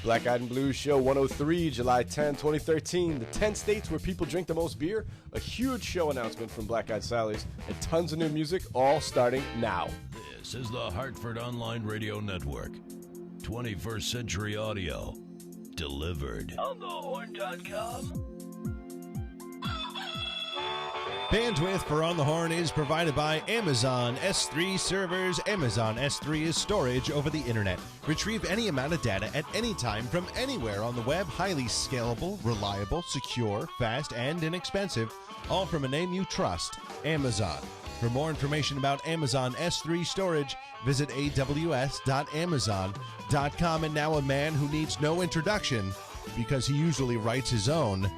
Black Eyed and Blues Show 103, July 10, 2013. The 10 states where people drink the most beer, a huge show announcement from Black Eyed Sally's, and tons of new music, all starting now. This is the Hartford Online Radio Network. 21st Century Audio. Delivered. onthehorn.com. Bandwidth for On the Horn is provided by Amazon S3 servers. Amazon S3 is storage over the internet. Retrieve any amount of data at any time from anywhere on the web. Highly scalable, reliable, secure, fast, and inexpensive. All from a name you trust, Amazon. For more information about Amazon S3 storage, visit aws.amazon.com. And now a man who needs no introduction because he usually writes his own,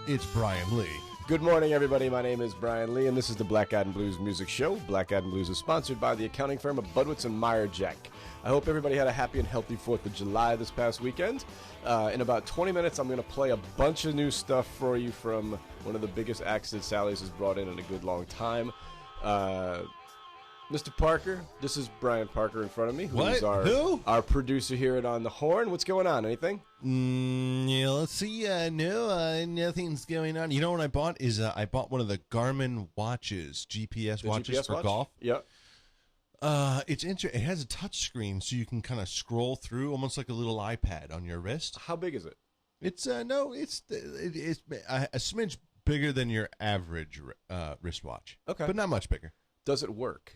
it's Brian Lee. Good morning, everybody. My name is Brian Lee, and this is the Black Eyed and Blues Music Show. Black Eyed and Blues is sponsored by the accounting firm of Budwitz and Meyer Jack. I hope everybody had a happy and healthy 4th of July this past weekend. In about 20 minutes, I'm going to play a bunch of new stuff for you from one of the biggest acts that Sally's has brought in a good long time. Mr. Parker, this is Brian Parker in front of me, who's our producer here at On the Horn. What's going on? Anything? Yeah, let's see. No, nothing's going on. You know what I bought is I bought one of the Garmin watches, GPS watches for golf. Yep. It has a touch screen, so you can kind of scroll through, almost like a little iPad on your wrist. How big is it? It's a smidge bigger than your average wristwatch. Okay, but not much bigger. Does it work?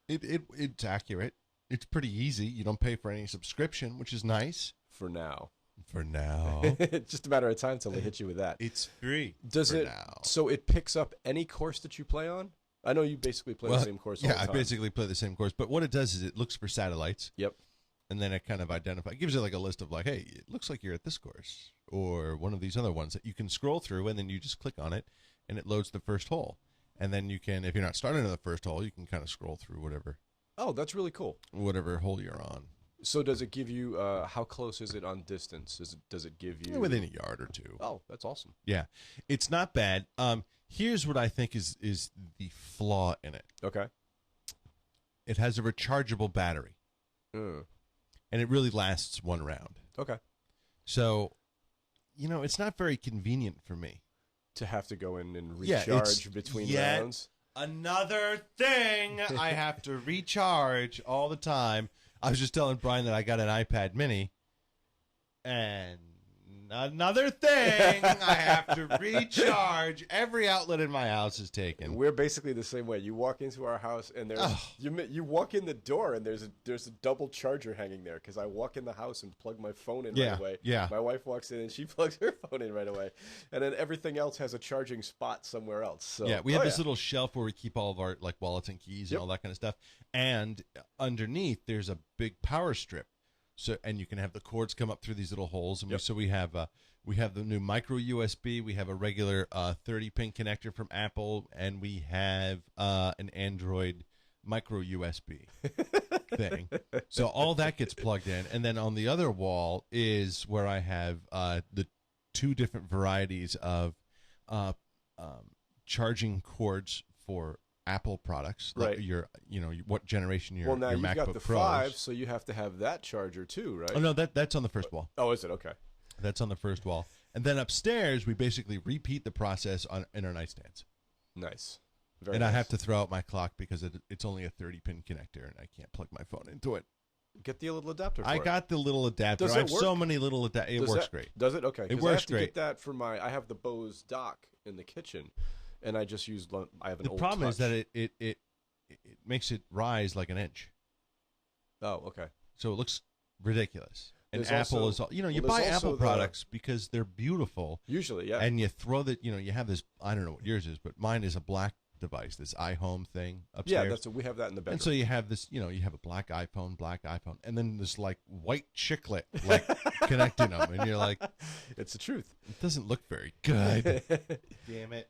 It's accurate. It's pretty easy. You don't pay for any subscription, which is nice. For now. It's just a matter of time until they hit you with that. It's free. So it picks up any course that you play on? I know you basically play the same course all the time. Yeah, I basically play the same course. But what it does is it looks for satellites. Yep. And then it kind of it gives you like a list of like, hey, it looks like you're at this course or one of these other ones that you can scroll through, and then you just click on it and it loads the first hole. And then you can, if you're not starting on the first hole, you can kind of scroll through whatever. Oh, that's really cool. Whatever hole you're on. So does it give you, how close is it on distance? Does it give you? Within a yard or two. Oh, that's awesome. Yeah. It's not bad. Here's what I think is the flaw in it. Okay. It has a rechargeable battery. And it really lasts one round. Okay. So, it's not very convenient for me. To have to go in and recharge between rounds? Another thing I have to recharge all the time. I was just telling Brian that I got an iPad mini, and another thing I have to recharge. Every outlet in my house is taken. We're basically the same way. You walk into our house, and you walk in the door, and there's a double charger hanging there, because I walk in the house and plug my phone in right away. Yeah. My wife walks in, and she plugs her phone in right away. And then everything else has a charging spot somewhere else. So, yeah, we have this little shelf where we keep all of our wallets and keys and all that kind of stuff. And underneath, there's a big power strip. So, and you can have the cords come up through these little holes, and so we have the new micro USB. We have a regular 30-pin connector from Apple, and we have an Android micro USB thing. So all that gets plugged in, and then on the other wall is where I have the two different varieties of charging cords for Apple products, right? What generation your now your you've MacBook got the Pros. 5, so you have to have that charger too, right? Oh no, that's on the first wall. Oh, is it? Okay. That's on the first wall, and then upstairs we basically repeat the process in our nightstands. Nice. Very nice. I have to throw out my clock because it's only a 30-pin connector, and I can't plug my phone into it. Get the little adapter. I got the little adapter. I have so many little adapters. It works great. Does it? Okay. It works great. I have to get that for I have the Bose dock in the kitchen, and I just use. I have an old. The problem is Touch. that it makes it rise like an inch. Oh, okay. So it looks ridiculous. And There's Apple also, you buy Apple products because they're beautiful. Usually, yeah. And you throw you have this, I don't know what yours is, but mine is a black device, this iHome thing upstairs. Yeah, we have that in the bedroom. And so you have this, you have a black iPhone, and then this white chiclet connecting them, and you're like, it's the truth. It doesn't look very good. Damn it.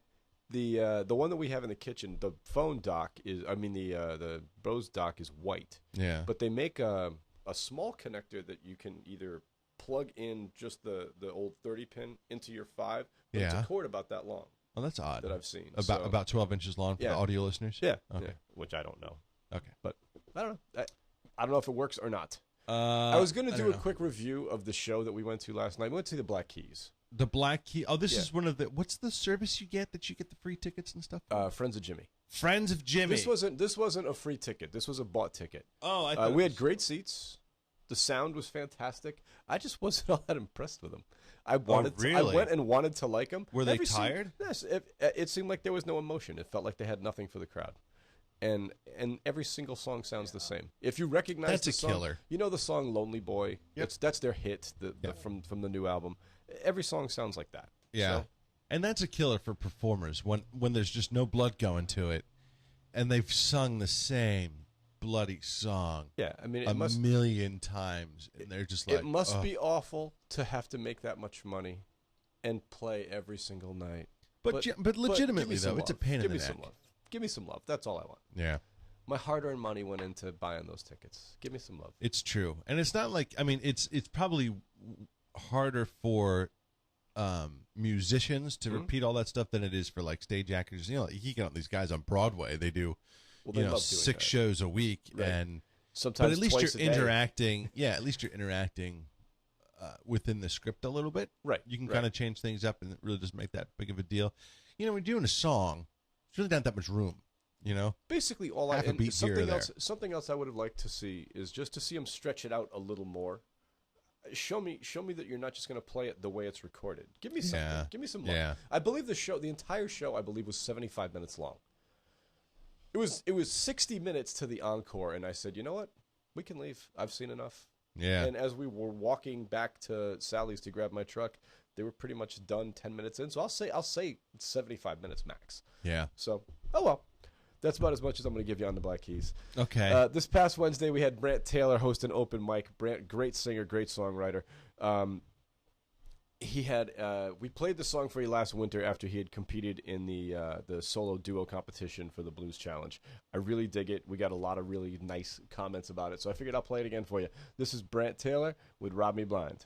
The one that we have in the kitchen, the phone dock the Bose dock is white. Yeah. But they make a small connector that you can either plug in just the old 30-pin into your 5, but it's a cord about that long. Oh, that's odd. That I've seen. About 12 inches long for the audio listeners? Yeah. Okay. Yeah. Which I don't know. Okay. But I don't know. I don't know if it works or not. I was going to do a quick review of the show that we went to last night. We went to the Black Keys. The Black Key. Oh, this is one of the. What's the service you get that you get the free tickets and stuff? Friends of Jimmy. Friends of Jimmy. This wasn't a free ticket. This was a bought ticket. Oh, I thought we had great seats. The sound was fantastic. I just wasn't all that impressed with them. I went and wanted to like them. Were they tired? Yes. It seemed like there was no emotion. It felt like they had nothing for the crowd. And every single song sounds the same. If you recognize that's the a song, killer. You know the song "Lonely Boy." Yep. That's their hit from the new album. Every song sounds like that. Yeah, so, and that's a killer for performers when there's just no blood going to it, and they've sung the same bloody song. Yeah, I mean a million times, and they're just like, it must be awful to have to make that much money and play every single night. But legitimately though, it's a pain in the neck. Some love. Give me some love. That's all I want. Yeah. My hard-earned money went into buying those tickets. Give me some love. It's true. And it's not like, I mean, it's probably harder for musicians to repeat all that stuff than it is for like stage actors. You know, you get these guys on Broadway, they do, they love 6 shows a week. Right. And sometimes but at least twice you're interacting. Yeah, at least you're interacting within the script a little bit. Right. You can kind of change things up and it really doesn't make that big of a deal. You know, when you're doing a song, there's really not that much room. You know, basically all half a beat here or there. Something else I would have liked to see is just to see him stretch it out a little more. Show me that you're not just going to play it the way it's recorded. Give me something. Yeah. Give me some love. Yeah. I believe the entire show, I believe, was 75 minutes long. It was 60 minutes to the encore, and I said, you know what, we can leave. I've seen enough. Yeah. And as we were walking back to Sally's to grab my truck, they were pretty much done 10 minutes in. So I'll say 75 minutes max. Yeah. So, oh well. That's about as much as I'm going to give you on the Black Keys. Okay. This past Wednesday, we had Brant Taylor host an open mic. Brant, great singer, great songwriter. We played the song for you last winter after he had competed in the solo duo competition for the Blues Challenge. I really dig it. We got a lot of really nice comments about it, so I figured I'll play it again for you. This is Brant Taylor with Rob Me Blind.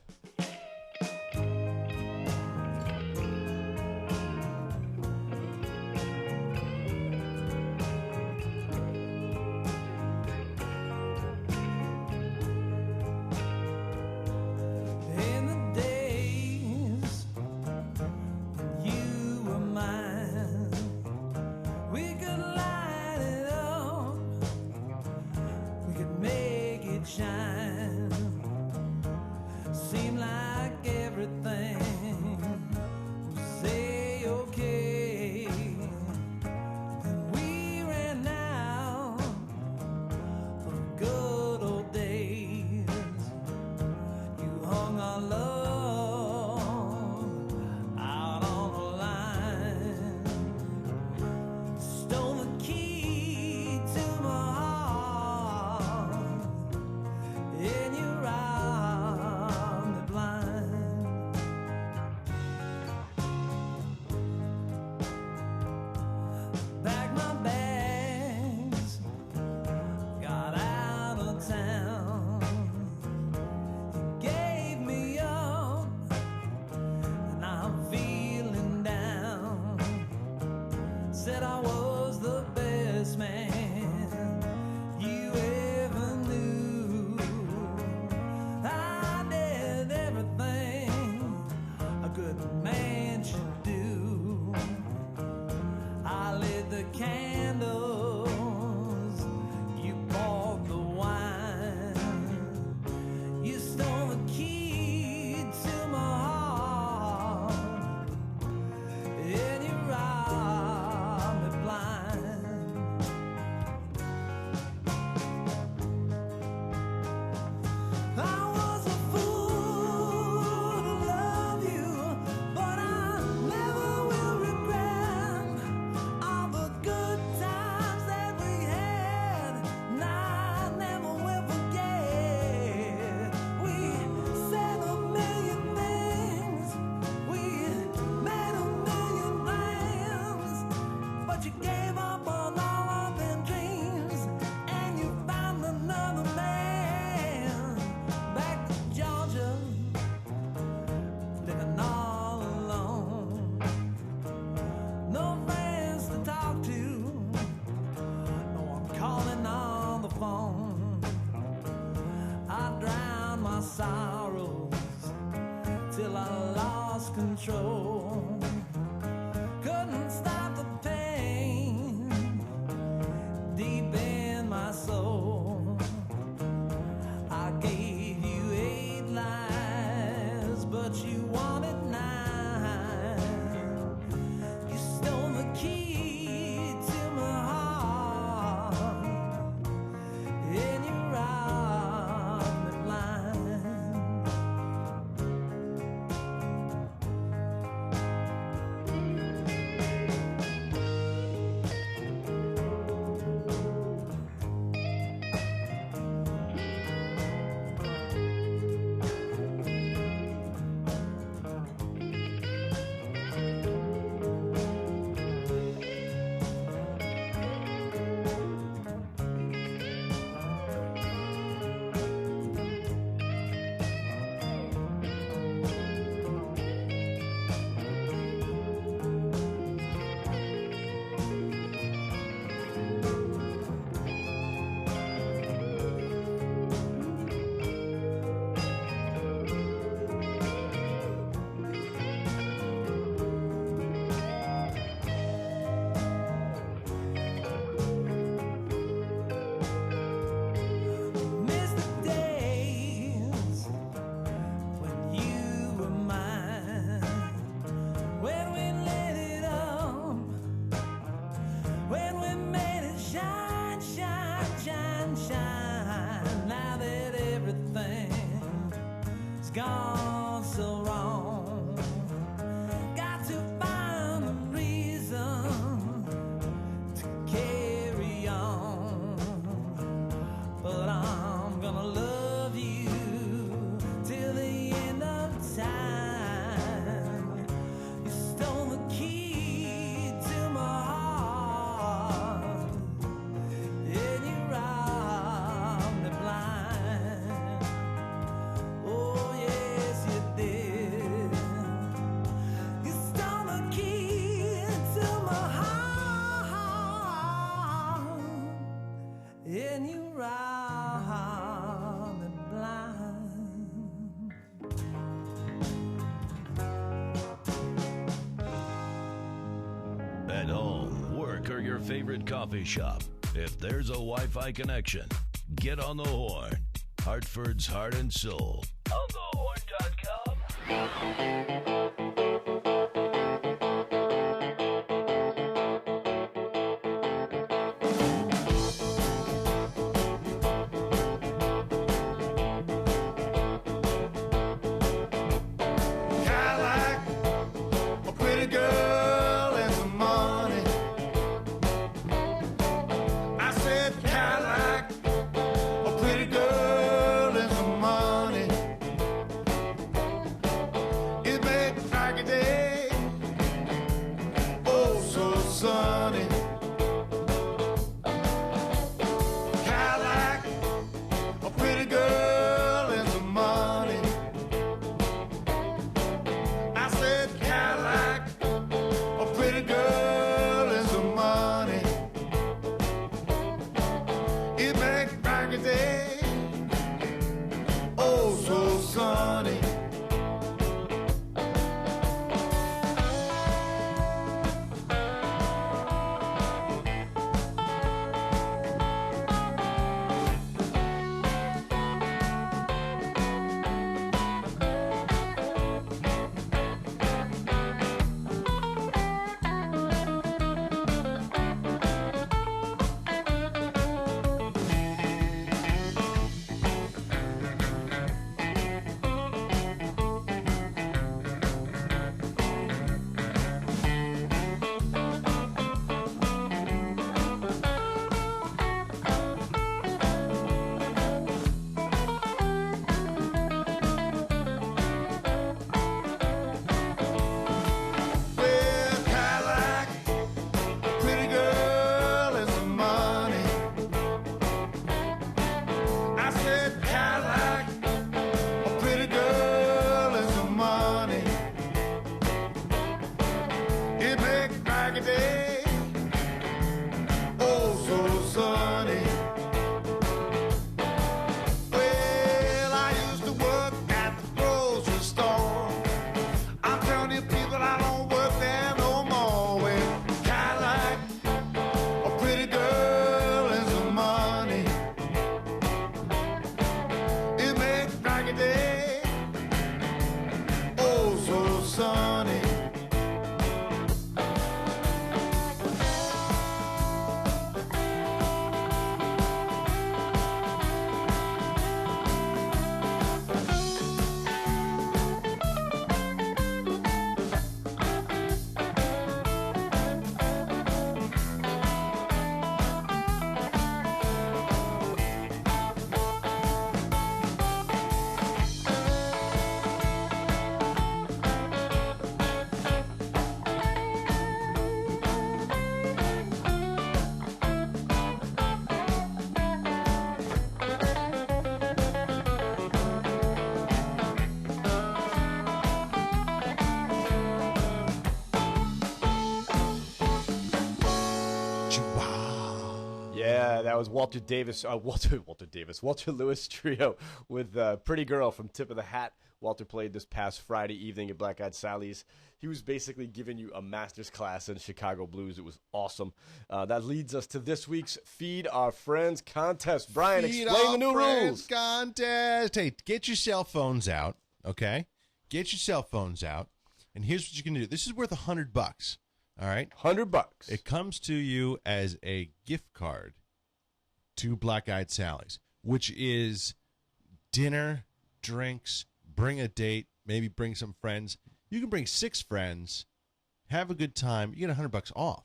my sorrows till I lost control. Couldn't stop the pain deep in my soul. I gave you 8 lives, but you wanted 9. You stole the key to my heart, and you robbed me blind. Miss the days when you were mine, when we lit it up, when we made it shine, shine, shine, shine. Now that everything's gone so wrong, got to find a reason to carry on. But I'm gonna love you till the end of time. You stole the key to my heart, and you robbed me blind. Oh yes, you did. You stole the key to my heart, and you robbed me blind. At home, work, or your favorite coffee shop, if there's a Wi-Fi connection, get on the horn. Hartford's heart and soul. onthehorn.com. Cadillac, a pretty girl and some money. I said Cadillac, a pretty girl and some money. It made a day, oh so sunny. Yeah, that was Walter Lewis Trio with Pretty Girl from Tip of the Hat. Walter played this past Friday evening at Black Eyed Sally's. He was basically giving you a master's class in Chicago blues. It was awesome. That leads us to this week's Feed Our Friends contest. Brian, explain the new rules. Contest. Hey, get your cell phones out, okay? Get your cell phones out, and here's what you can do. This is worth $100. All right, $100. It comes to you as a gift card to Black Eyed Sally's, which is dinner, drinks, bring a date, maybe bring some friends. You can bring 6 friends, have a good time. You get $100 off.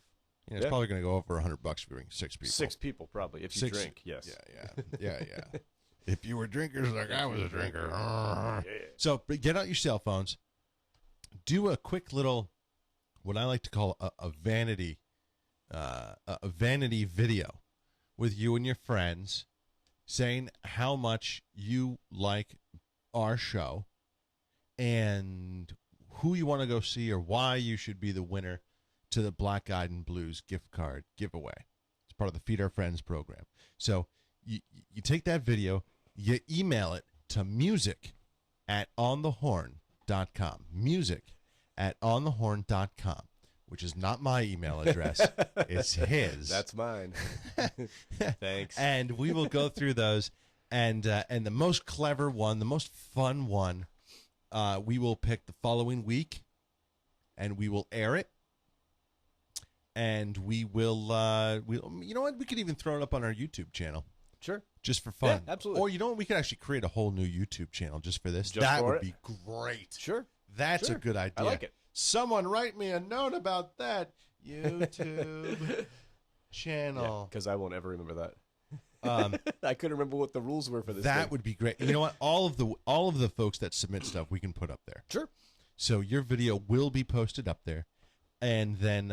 You know, it's probably going to go over $100 if you bring 6 people. 6 people, probably, if you drink. Yes. Yeah. If you were drinkers like I was a drinker. So get out your cell phones. Do a quick little, what I like to call a vanity video with you and your friends saying how much you like our show and who you want to go see or why you should be the winner to the Black Eyed and Blues gift card giveaway. It's part of the Feed Our Friends program. So you take that video, you email it to music@onthehorn.com. Music@onthehorn.com, which is not my email address. It's his. That's mine. Thanks. And we will go through those. And the most clever one, the most fun one, we will pick the following week, and we will air it. And we will, you know what? We could even throw it up on our YouTube channel. Sure. Just for fun. Yeah, absolutely. Or you know what? We could actually create a whole new YouTube channel just for this. Just that for would it? be great. Sure. That's Sure. a good idea. I like it. Someone write me a note about that YouTube channel. Because I won't ever remember that. I couldn't remember what the rules were for this. That thing. would be great. You know what? All of the folks that submit stuff we can put up there. Sure. So your video will be posted up there, and then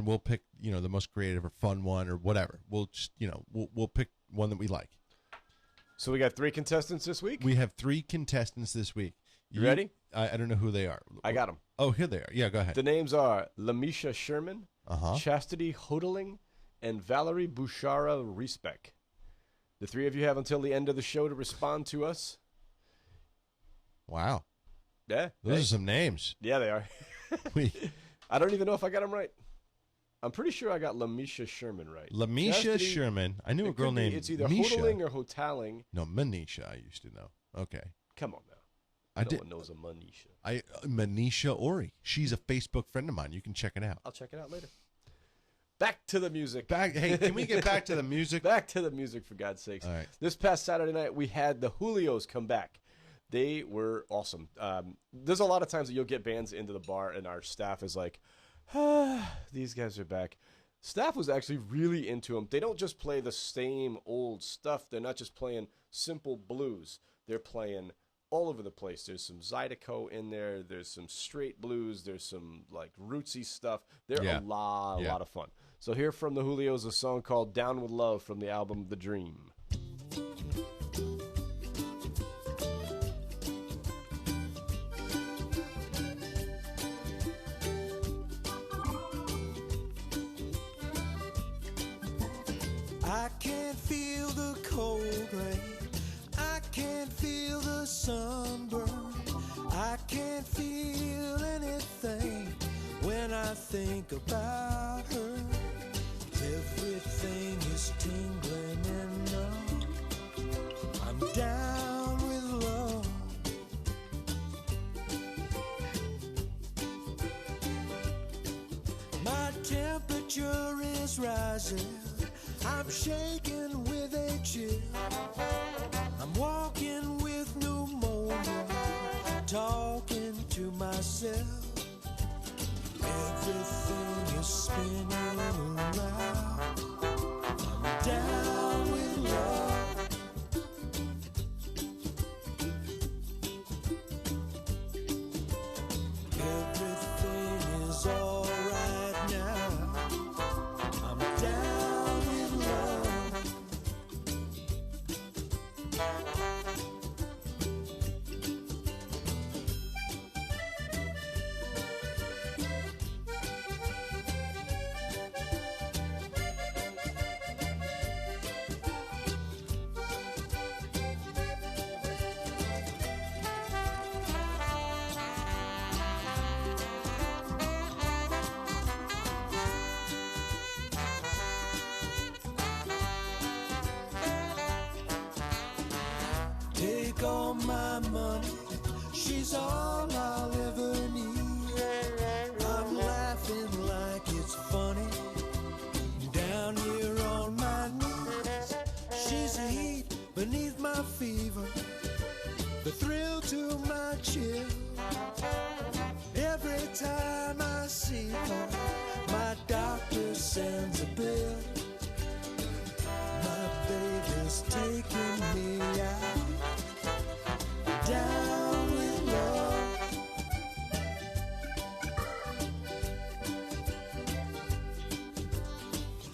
we'll pick the most creative or fun one or whatever. We'll just we'll pick one that we like. So we got 3 contestants this week. We have 3 contestants this week. You ready? I don't know who they are. I got them. Oh, here they are. Yeah, go ahead. The names are Lamisha Sherman, Uh-huh. Chastity Hodeling, and Valerie Bouchara Riesbeck. The 3 of you have until the end of the show to respond to us. Wow. Yeah. Those are some names. Yeah, they are. We I don't even know if I got them right. I'm pretty sure I got Lamisha Sherman right. Lamisha Chastity- Sherman. I knew a It girl could be- named It's either Misha. Hodeling or Hotaling. No, Manisha. I used to know. Okay. Come on now. I No did. one knows a Manisha. Manisha Ori. She's a Facebook friend of mine. You can check it out. I'll check it out later. Back to the music. Hey, can we get back to the music? Back to the music, for God's sakes. All right. This past Saturday night, we had the Julios come back. They were awesome. There's a lot of times that you'll get bands into the bar, and our staff is like, these guys are back. Staff was actually really into them. They don't just play the same old stuff. They're not just playing simple blues. They're playing all over the place. There's some Zydeco in there. There's some straight blues. There's some like rootsy stuff. They're a lot of fun. So here from the Julios, a song called Down With Love from the album The Dream. I can't feel the cold rain. I can't feel the sunburn. I can't feel anything when I think about her. Everything is tingling and numb. I'm down with love. rising. I'm shaking with a chill. I'm walking with pneumonia, talking to myself. Everything is spinning around. I'm down with love. Everything is alright now. I'm down with love. Take all my money, she's all I'll ever need. I'm laughing like it's funny, down here on my knees. She's the heat beneath my fever, the thrill to my chill. Every time I see her, my doctor sends a bill. My baby's taking me out. Down with love.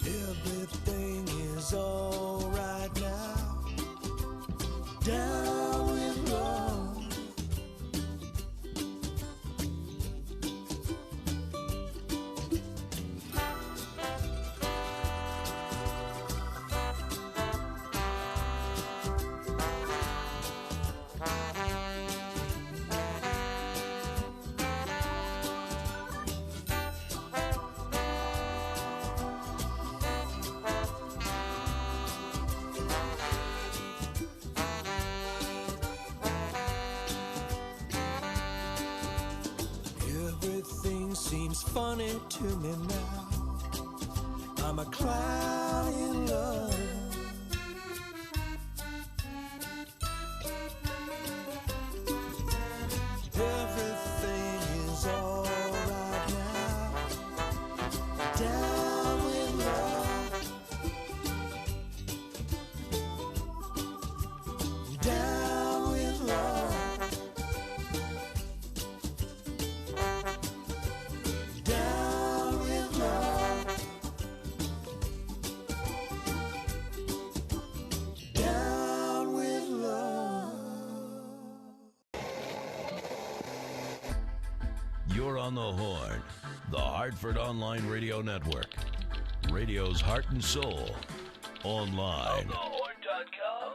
Everything is alright now. Down with love. Everything seems funny to me now. I'm a clown in love. Everything is alright now. Down with love. Down with love. Down with love. Down with love. You're on the Horn, the Hartford Online Radio Network. Radio's heart and soul. Online. onthehorn.com.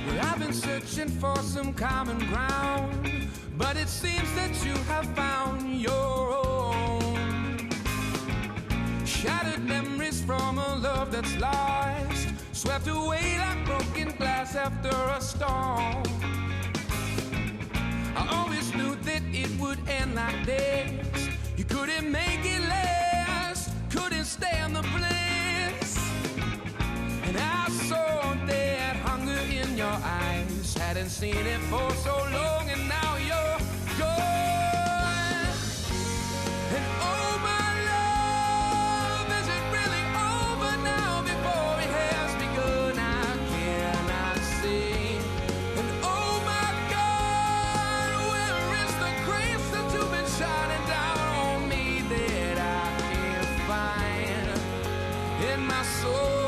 Well, I've been searching for some common ground, but it seems that you have found your own. Shattered memories from a love that's lost, swept away like broken glass after a storm. I always knew that it would end like this. You couldn't make it last, couldn't stand the bliss. And I saw that hunger in your eyes, hadn't seen it for so long, and now you're gone. And oh my love, is it really over now? Before it has begun, I cannot see. And oh my God, where is the grace that you've been shining down on me that I can't find in my soul?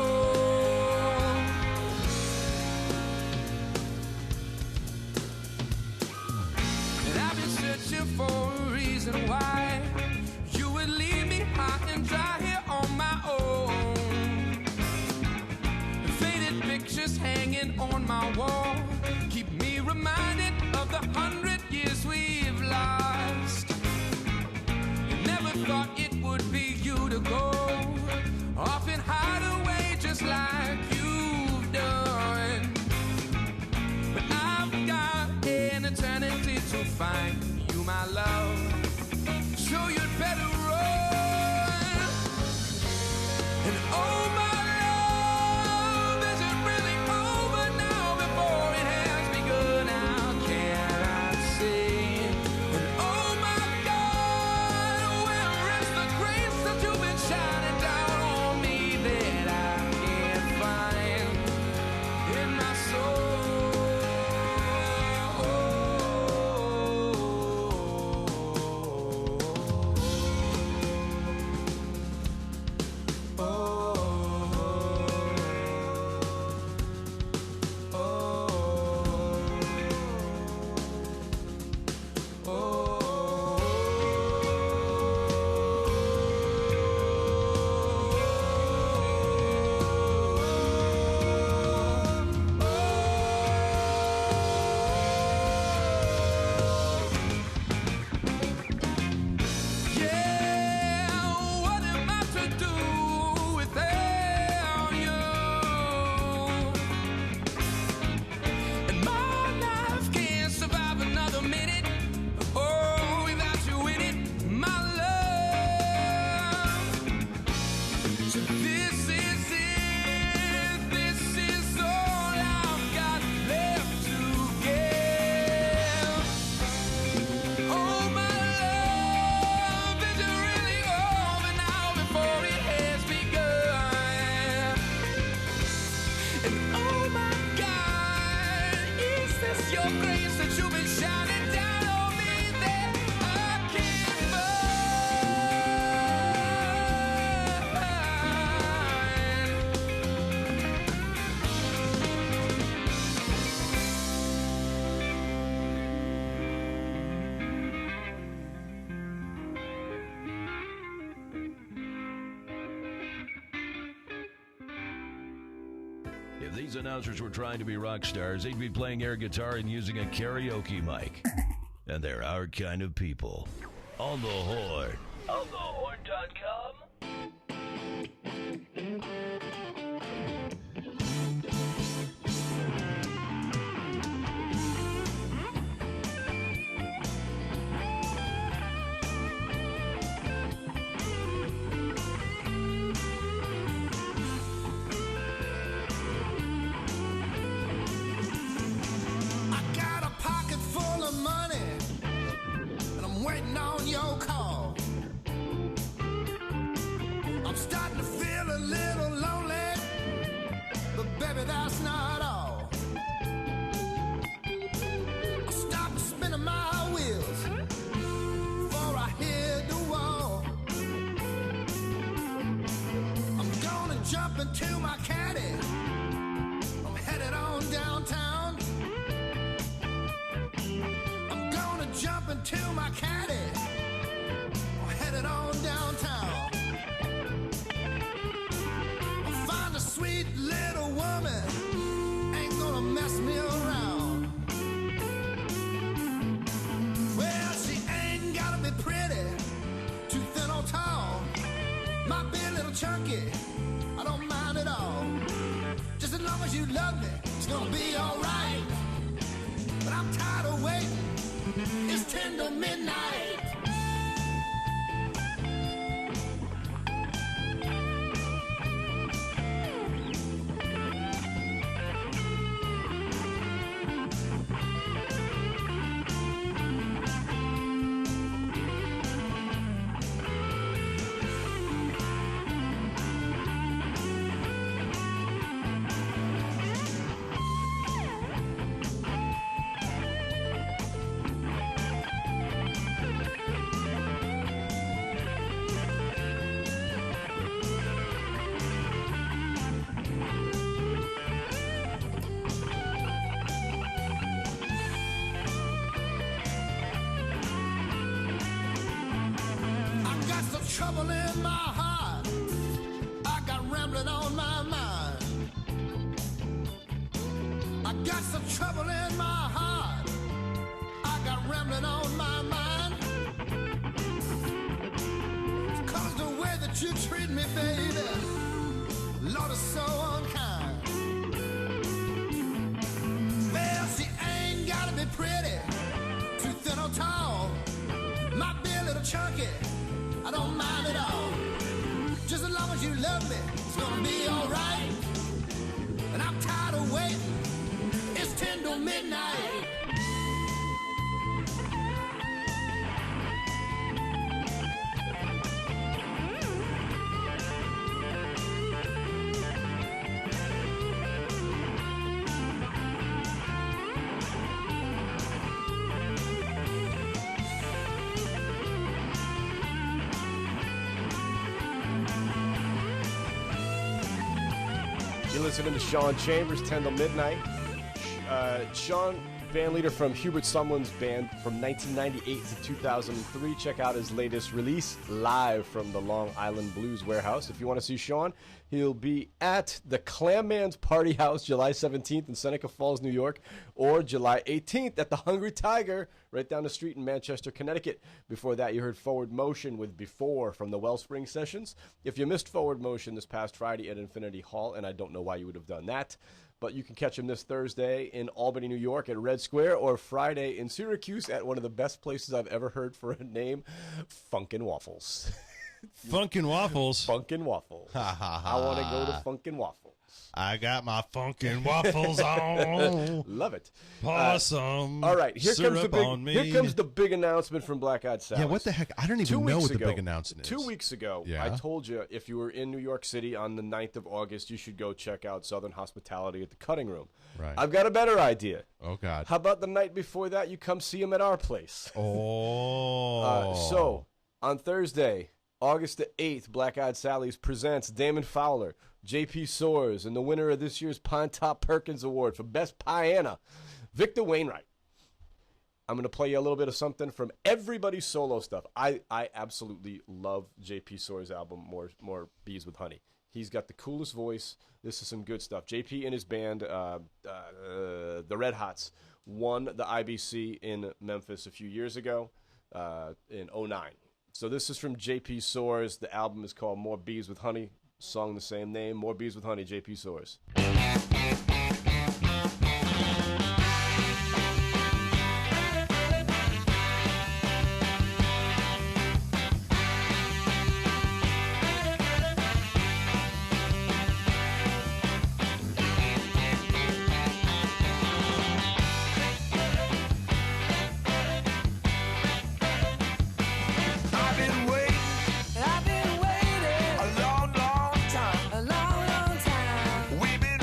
Searching for a reason why you would leave me high and dry here on my own. Faded pictures hanging on my wall keep me reminded of the 100 years we Oh, my love, is it really over now before it has begun? How can I say? And oh, my God, where is the grace that you've been shining down on me that I can't find in my soul? If these announcers were trying to be rock stars, they'd be playing air guitar and using a karaoke mic. And they're our kind of people. On the Horn. onthehorn.com. Waiting on your call. I'm starting to feel a little lonely, but baby, that's not all. I stop spinning my wheels before I hit the wall. I'm gonna jump into my caddy. I'm headed on downtown. Jump into my caddy, I'm headed on downtown. I'll find a sweet little woman, ain't gonna mess me around. Well, she ain't gotta be pretty, too thin or tall. Might be a little chunky, I don't mind at all. Just as long as you love me, it's gonna be alright. But I'm tired of waiting. It's 10 to midnight. Trouble in my heart, I got rambling on my mind. I got some trouble in my heart, I got rambling on my mind. 'Cause the way that you treat me, baby, Lord, is so unkind. Well, she ain't gotta be pretty, too thin or tall, might be a little chunky, I don't mind at all. Just as long as you love me, it's gonna be alright. And I'm tired of waiting. It's 10 to midnight. You're listening to Sean Chambers, 10 till midnight. Sean, band leader from Hubert Sumlin's band from 1998 to 2003. Check out his latest release, live from the Long Island Blues Warehouse. If you want to see Sean, he'll be at the Clamman's Party House July 17th in Seneca Falls, New York, or July 18th at the Hungry Tiger right down the street in Manchester, Connecticut. Before that, you heard Forward Motion with Before from the Wellspring Sessions. If you missed Forward Motion this past Friday at Infinity Hall, and I don't know why you would have done that, but you can catch him this Thursday in Albany, New York at Red Square, or Friday in Syracuse at one of the best places I've ever heard for a name, Funkin' Waffles. Funkin' Waffles. Funkin' Waffles. I want to go to Funkin' Waffles. I got my Funkin' Waffles on. Love it. Pour some all right, here comes syrup the big. on me. Here comes the big announcement from Black Eyed Sally's. Yeah, what the heck? I don't even know what the big announcement is. 2 weeks ago, Yeah. I told you if you were in New York City on the 9th of August, you should go check out Southern Hospitality at the Cutting Room. Right. I've got a better idea. Oh, God. How about the night before that, you come see him at our place? Oh. So, on Thursday, August the 8th, Black Eyed Sally's presents Damon Fowler, J.P. Soares, and the winner of this year's Pine Top Perkins Award for Best Piana, Victor Wainwright. I'm going to play you a little bit of something from everybody's solo stuff. I absolutely love J.P. Soares' album, More Bees with Honey. He's got the coolest voice. This is some good stuff. J.P. and his band, the Red Hots, won the IBC in Memphis a few years ago in 2009. So this is from J.P. Soares. The album is called More Bees with Honey. Song the same name, More Bees with Honey, J.P. Soares. I've been waiting a long, long time. We've been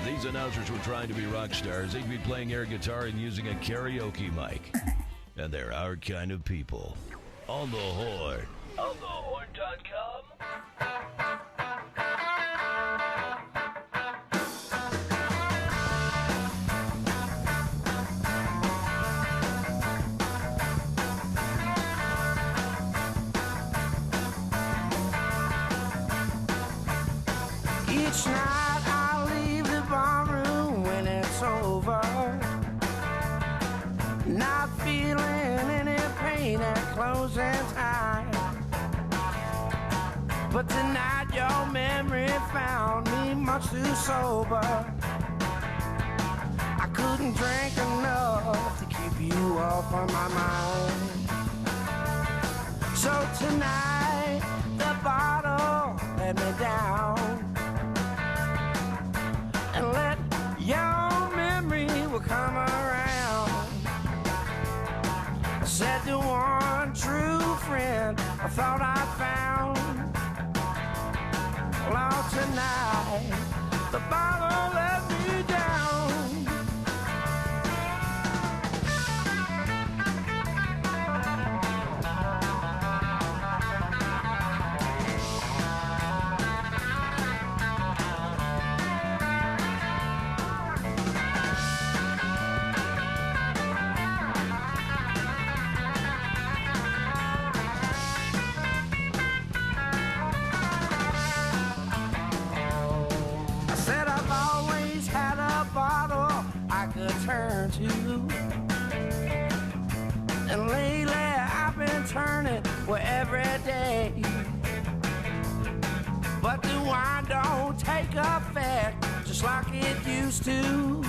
these announcers were trying to be rock stars, they'd be playing air guitar and using a karaoke mic. And they're our kind of people. On the Horn. onthehorn.com. Each night I leave the barroom when it's over, not feeling any pain at closing time. But tonight your memory found me much too sober. I couldn't drink enough to keep you off of my mind. So tonight the bottle let me down, and let your memory will come around. I said the one true friend I thought I found. Well, tonight the bottle let me down. Turn to, and lately I've been turning well every day, but the wine don't take effect just like it used to,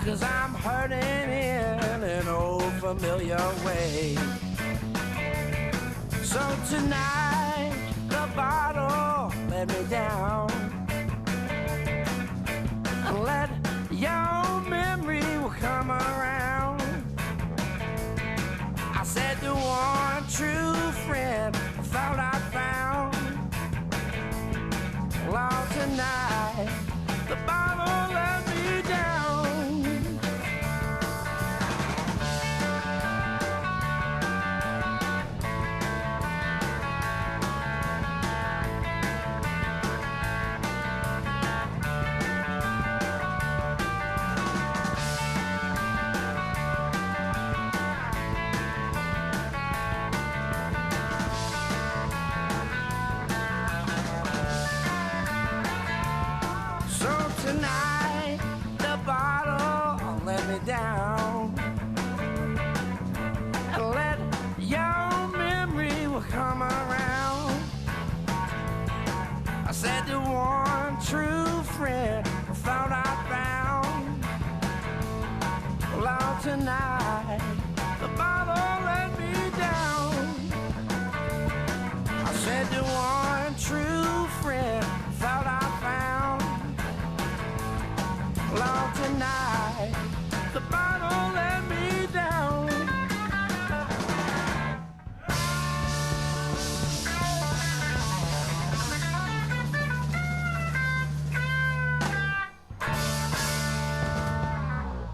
'cause I'm hurting in an old familiar way. So tonight the bottle let me down, and let your memory will come around. I said the one true friend I thought I found. Well, tonight the bottle let me down. Tonight the bottle let me down, and let your memory will come around. I said the one true friend I thought I found. Well, tonight the bottle let me down. I said the one true friend I thought I found. Well, tonight the bottle let me down.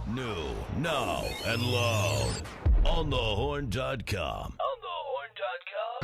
New, now, and loud. onthehorn.com. onthehorn.com.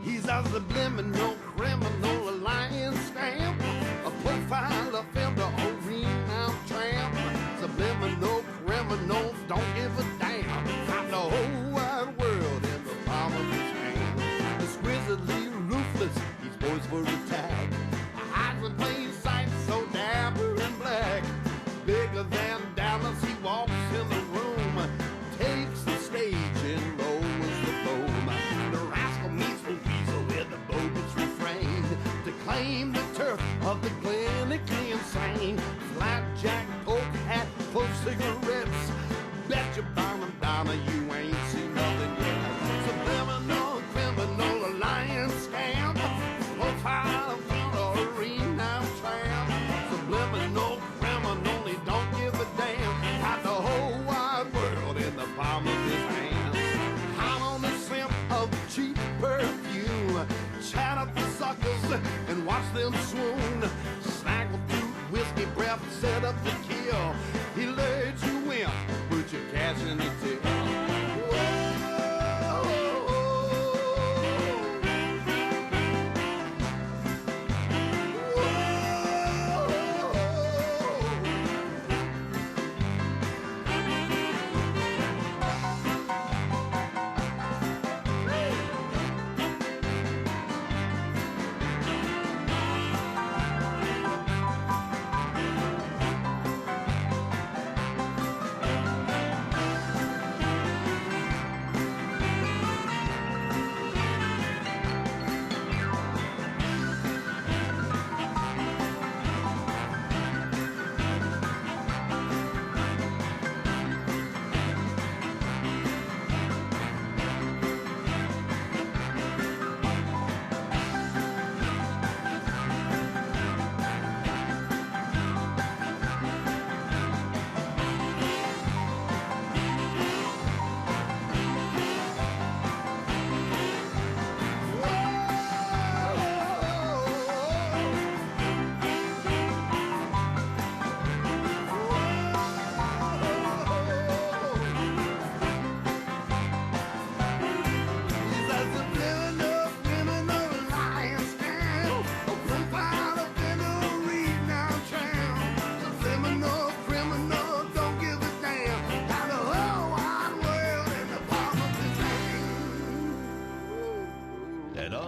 He's a subliminal criminal alliance stamp, a profile offender, a renowned tramp. Subliminal criminals don't give a damn. Got the whole wide world in the palm of his hand. Exquisitely ruthless, he's poised for attack. Hides in plain sight, so dapper and black. Bigger than Dallas, he walks in the room, takes the stage and rolls the foam. The rascal meets the weasel with the bogus refrain.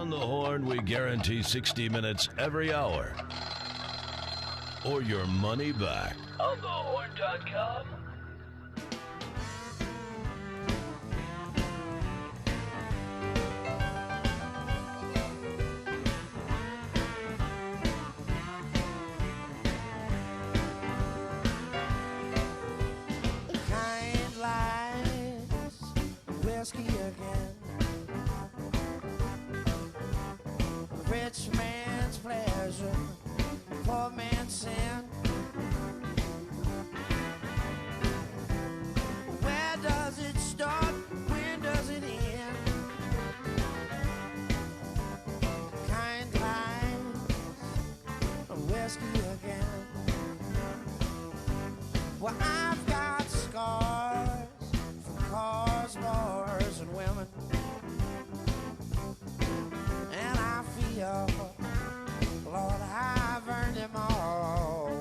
On the Horn, we guarantee 60 minutes every hour. Or your money back. onthehorn.com. Kind lies, whiskey again. Rich man's pleasure, poor man's sin. Where does it start? When does it end? Kind lies, whiskey again. Well, I've got scars from cars, bars, and women. And I feel, Lord, I've earned them all.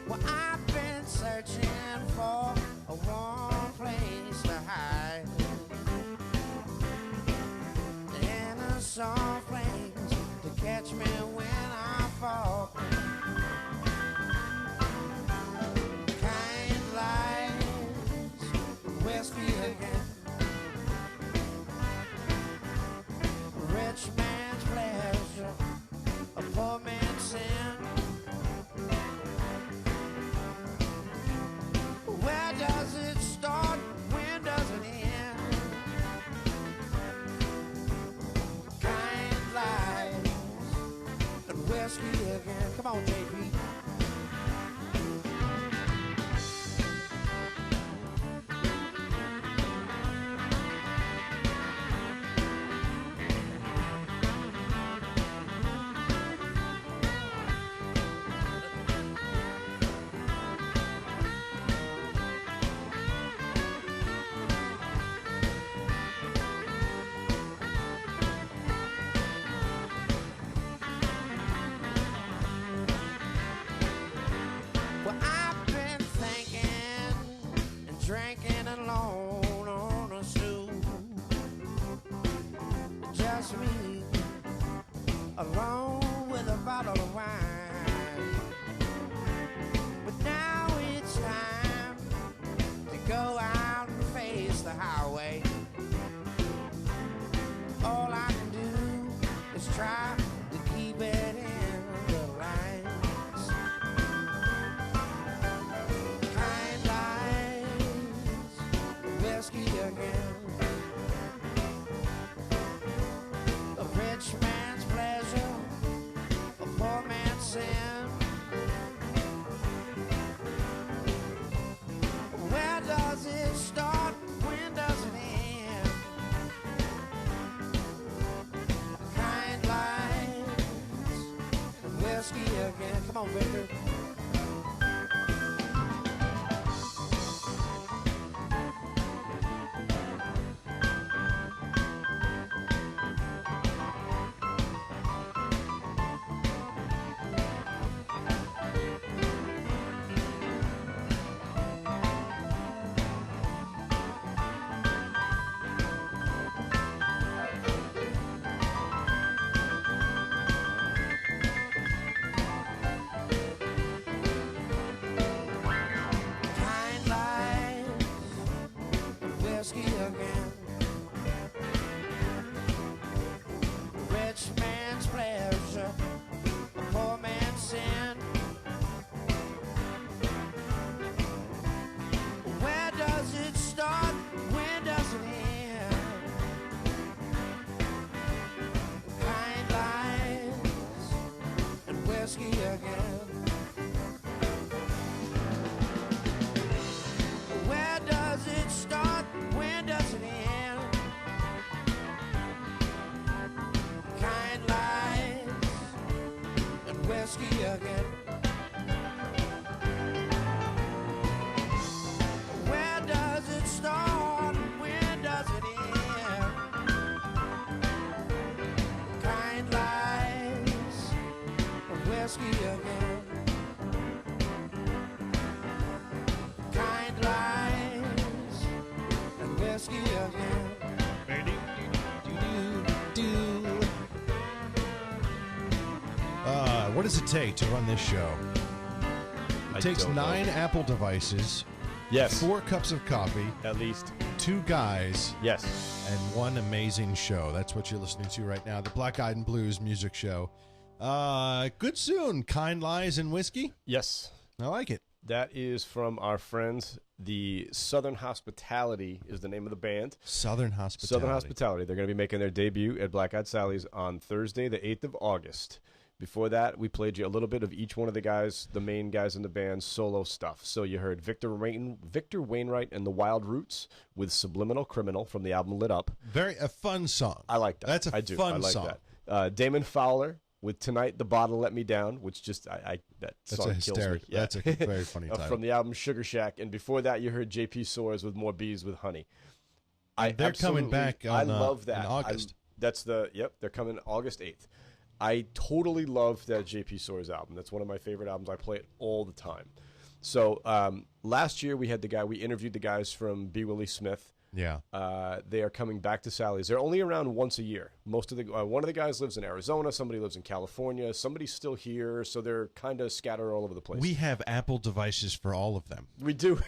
Well, I've been searching for a warm place to hide, and a soft place to catch me when I fall. Kind lies, whiskey again. Rich man's pleasure, a poor man's sin. Where does it start? When does it end? Kind lies and whiskey again. Come on, JP. Well, I've been thinking and drinking alone on a stool. Just me, alone with a bottle of wine. But now it's time to go out and face the highway. All I can do is try to keep it in the lines. Kind lies, whiskey again. A rich man's pleasure, a poor man's sin. Where does it start? When does it end? Kind lies, whiskey again. Come on, Victor. Kind lies, whiskey again. Rich man's pleasure, a poor man's sin. Where does it start? When does it end? Kind lies and whiskey again. Where does it start? When does it end? Kind lies and whiskey again. Where does it start? When does it end? Kind lies and whiskey again. Kind lies and whiskey again. What does it take to run this show? It takes 9 Apple devices, Yes. 4 cups of coffee, At least. 2 guys, Yes. and 1 amazing show. That's what you're listening to right now, the Black Eyed and Blues music show. Good soon, Kind Lies and Whiskey. Yes. I like it. That is from our friends. The Southern Hospitality is the name of the band. Southern Hospitality. Southern Hospitality. They're going to be making their debut at Black Eyed Sally's on Thursday, the 8th of August. Before that, we played you a little bit of each one of the guys, the main guys in the band's solo stuff. So you heard Victor Wainwright and the Wild Roots with Subliminal Criminal from the album Lit Up. A fun song. I like that. That's a I do. fun I like song. that. Damon Fowler with Tonight the Bottle Let Me Down, which just that That's song a kills hysterical. me. Yeah. That's a very funny title. From the album Sugar Shack, and before that you heard JP Soares with More Bees with Honey. They're coming back I on, love that. in August. They're coming August 8th. I totally love that JP Soares album. That's one of my favorite albums. I play it all the time. So last year we interviewed the guys from B. Willie Smith. Yeah. They are coming back to Sally's. They're only around once a year. Most of the one of the guys lives in Arizona. Somebody lives in California. Somebody's still here. So they're kind of scattered all over the place. We have Apple devices for all of them. We do.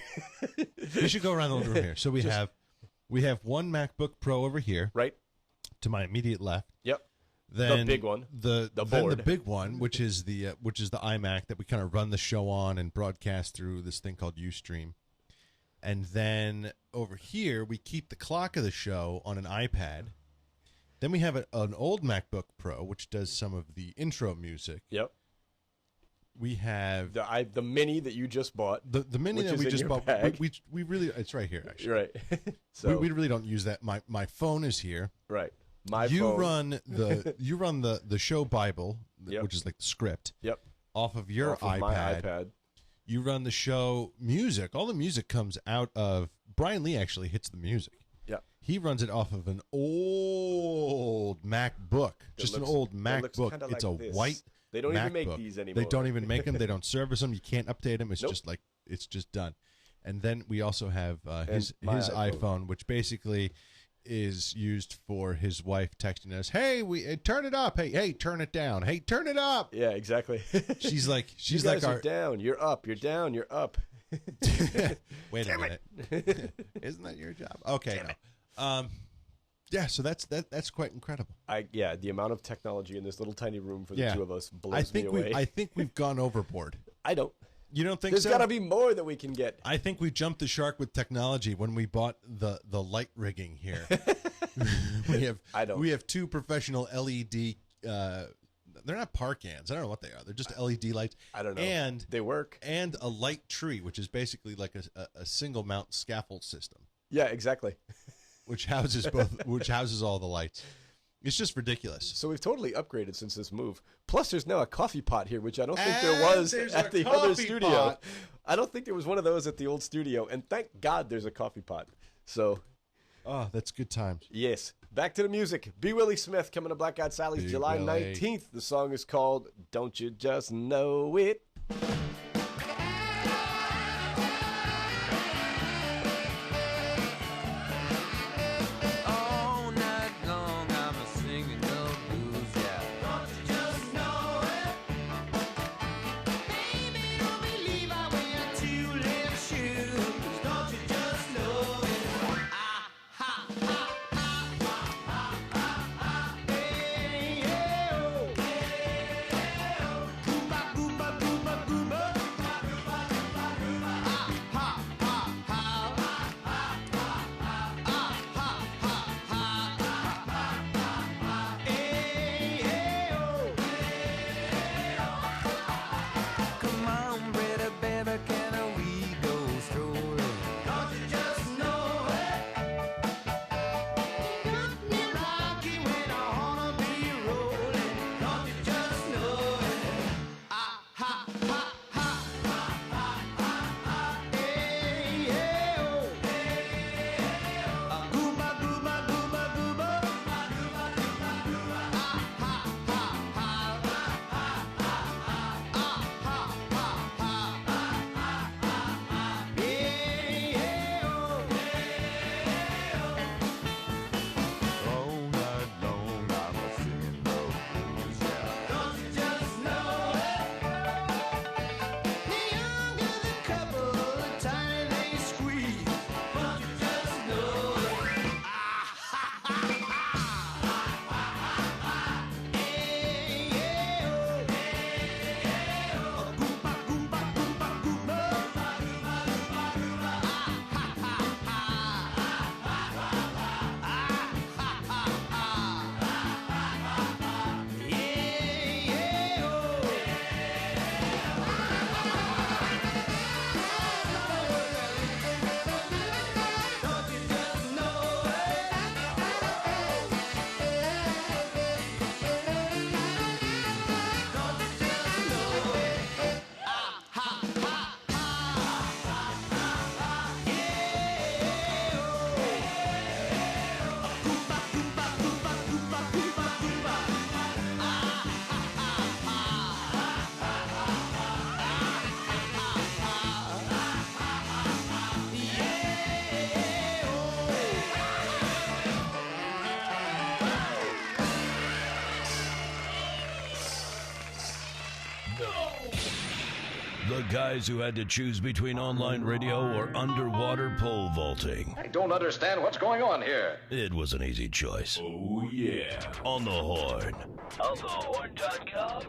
We should go around the room here. So we have one MacBook Pro over here, Right. to my immediate left. Yep. Then The big one. The board. the big one, which is the iMac that we kind of run the show on and broadcast through this thing called Ustream. And then over here we keep the clock of the show on an iPad. Then we have an old MacBook Pro, which does some of the intro music. Yep. We have The mini that you just bought. the mini which that is we in just your bought. bag. We really, it's right here actually. Right. So we really don't use that. My phone is here. right. You phone. run the show Bible, Yep. which is like the script, Yep. off of your Off of my iPad. You run the show music. All the music comes out of Brian Lee. Actually hits the music. Yeah. He runs it off of an old MacBook, just an old that looks MacBook. kinda It's like a this. white. They don't even MacBook. make these anymore. They don't even make them. They don't service them. You can't update them. It's Nope. just like it's just done. And then we also have his my iPhone, which basically is used for his wife texting us, "Hey, turn it up. Hey, turn it down. Hey, turn it up." Yeah, exactly. She's like you guys our are down. You're up. You're down. You're up. Wait a minute. Isn't that your job? Okay. No. Yeah, so that's quite incredible. The amount of technology in this little tiny room for the two of us blows me I away. think we've gone overboard. I don't. You don't think There's so? got to be more that we can get. I think we jumped the shark with technology when we bought the light rigging here. We have 2 professional LED. They're not parkans. I don't know what they are. They're just LED lights. I don't know. And they work. And a light tree, which is basically like a single mount scaffold system, Yeah, exactly. which houses all the lights. It's just ridiculous. So we've totally upgraded since this move. Plus, there's now a coffee pot here, which I don't think there And was there's at a the other coffee studio. pot. I don't think there was one of those at the old studio. And thank God there's a coffee pot. So, Oh, that's good times. yes. Back to the music. B. Willie Smith coming to Black Eyed Sally's B. July Willie. 19th. The song is called Don't You Just Know It? All night long I'm a singing the blues, yeah. Don't you just know it? Baby, don't believe I wear 2 left shoes. Don't you just know it? Ah, ha, ha, ha, ha, ha, ha, hey, yeah, oh. Gooba, gooba, gooba, gooba. guys who had to choose between online radio or underwater pole vaulting. I don't understand what's going on here. It was an easy choice. Oh, yeah. On the Horn. onthehorn.com.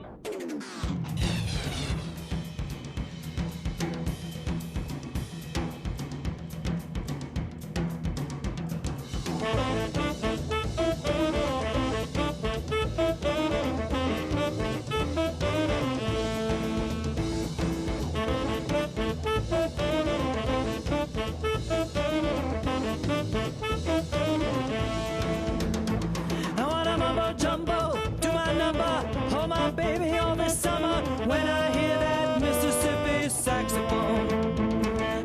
I want a mumbo jumbo to my number. Hold my baby all this summer when I hear that Mississippi saxophone.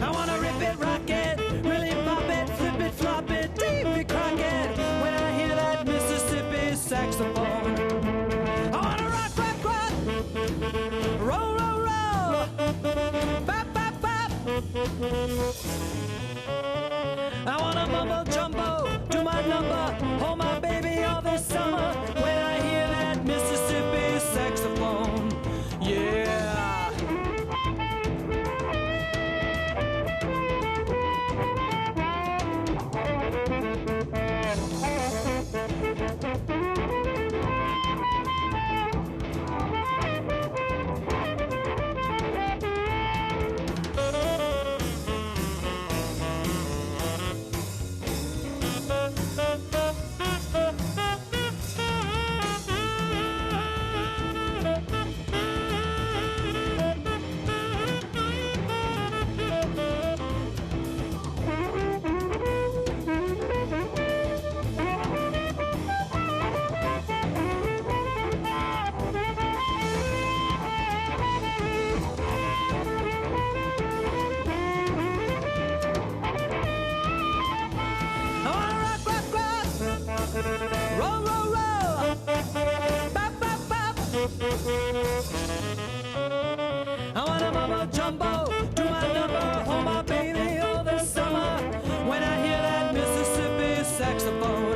I want to rip it, rock it, really pop it, flip it, flop it, Davy Crockett when I hear that Mississippi saxophone. I want to rock, rock, rock, roll, roll, roll, bop, bop, bop. I want a mumbo jumbo to my number. Hold my baby all this summer when I hear that Mississippi saxophone. Yeah. I wanna rock, rock, rock, roll, roll, roll, bop, bop, bop. I want a mumbo jumbo to my number. Hold my baby all this summer when I hear that Mississippi saxophone.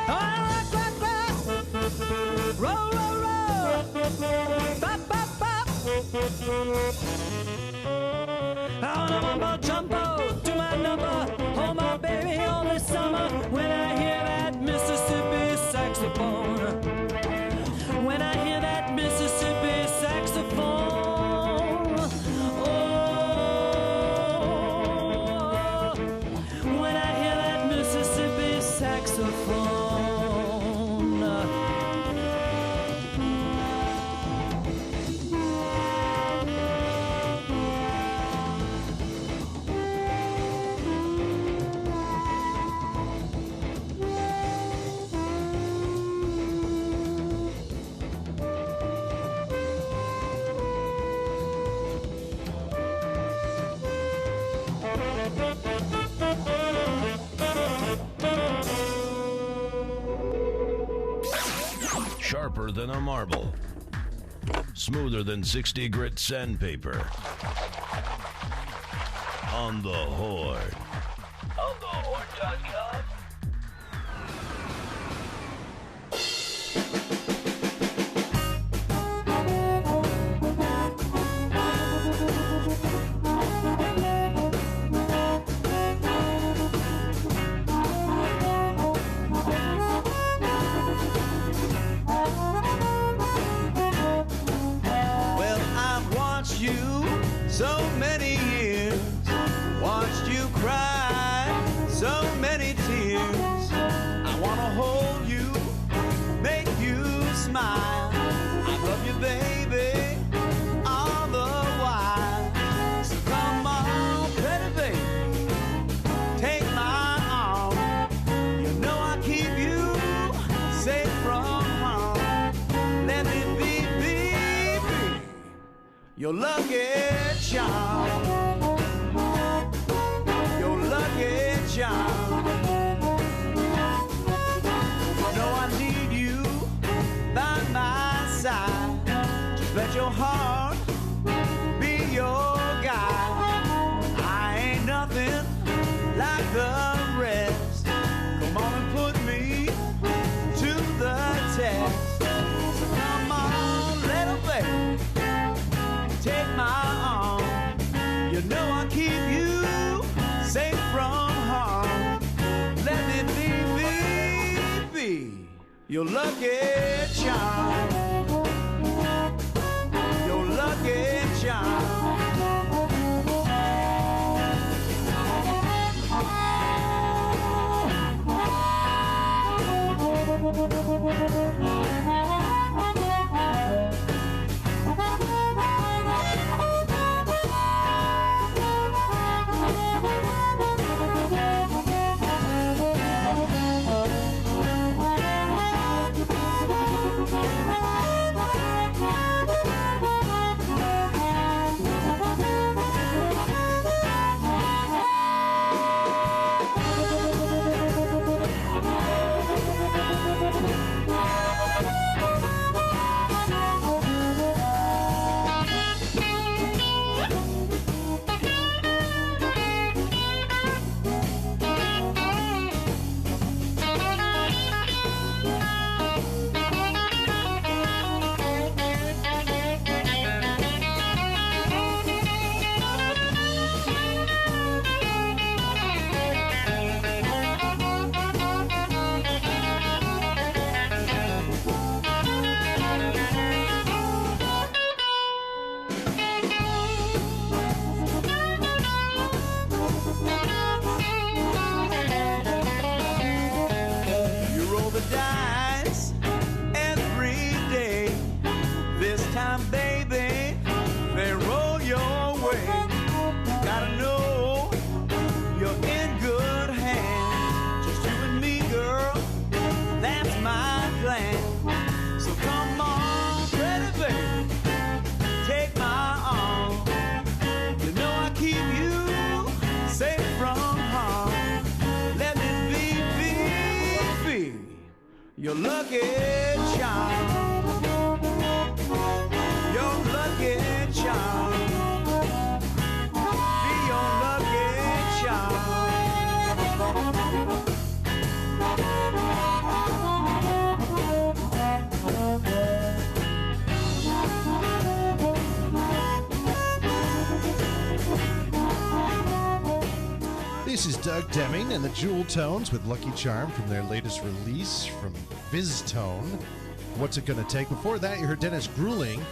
Rock, rock, rock, roll, roll, roll, bop, bop, bop. I want a mumbo jumbo to my number. Hold my baby all this summer when I hear that Mississippi saxophone. When I hear that Mississippi saxophone. Oh, when I hear that Mississippi saxophone. sharper than a marble, smoother than 60 grit sandpaper. On the Horn. onthehorn.com. Well, I've watched you so many years, watched you cry so many tears. I wanna hold you, make you smile. I love you, baby, all the while. So come on, pretty baby, take my arm. You know I keep you safe from harm. Let me be your lucky charm. Your lucky charm. No, I need you by my side. Just let your heart be your guide. I ain't nothing like the rest. Come on and put me to the test. So come on, little baby, take my arm. You know I keep you safe from harm. Let me be your lucky charm. Your lucky charm. You roll the dice every day. This time, baby, they roll your way. Gotta know you're in good hands. Just you and me, girl, that's my plan. So come on, pretty baby, take my arm. You know I keep you safe from harm. Let me be your lucky charm. Your lucky charm. Be your lucky charm. This is Doug Deming and the Jewel Tones with Lucky Charm from their latest release from Viztone. What's it gonna take? Before that, you heard Dennis Grueling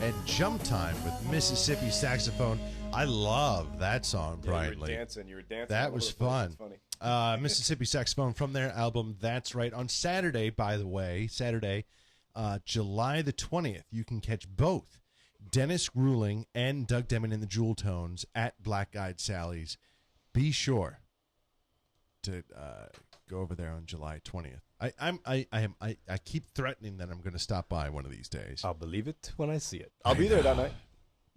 and Jump Time with Mississippi Saxophone. I love that song, Brian You were Lee. dancing. You were dancing. That all was over the place. fun. It's funny. Mississippi Saxophone from their album That's Right. On Saturday, by the way, July the 20th, you can catch both Dennis Grueling and Doug Deming and the Jewel Tones at Black Eyed Sally's. Be sure to go over there on July 20th. I keep threatening that I'm going to stop by one of these days. I'll believe it when I see it. I'll be there that night.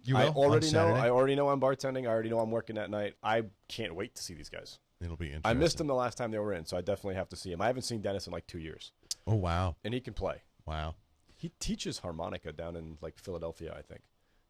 You will? I already on know. Saturday? I already know I'm bartending. I already know I'm working that night. I can't wait to see these guys. It'll be interesting. I missed them the last time they were in, so I definitely have to see him. I haven't seen Dennis in like 2 years, Oh, wow. and he can play. Wow. He teaches harmonica down in like Philadelphia, I think.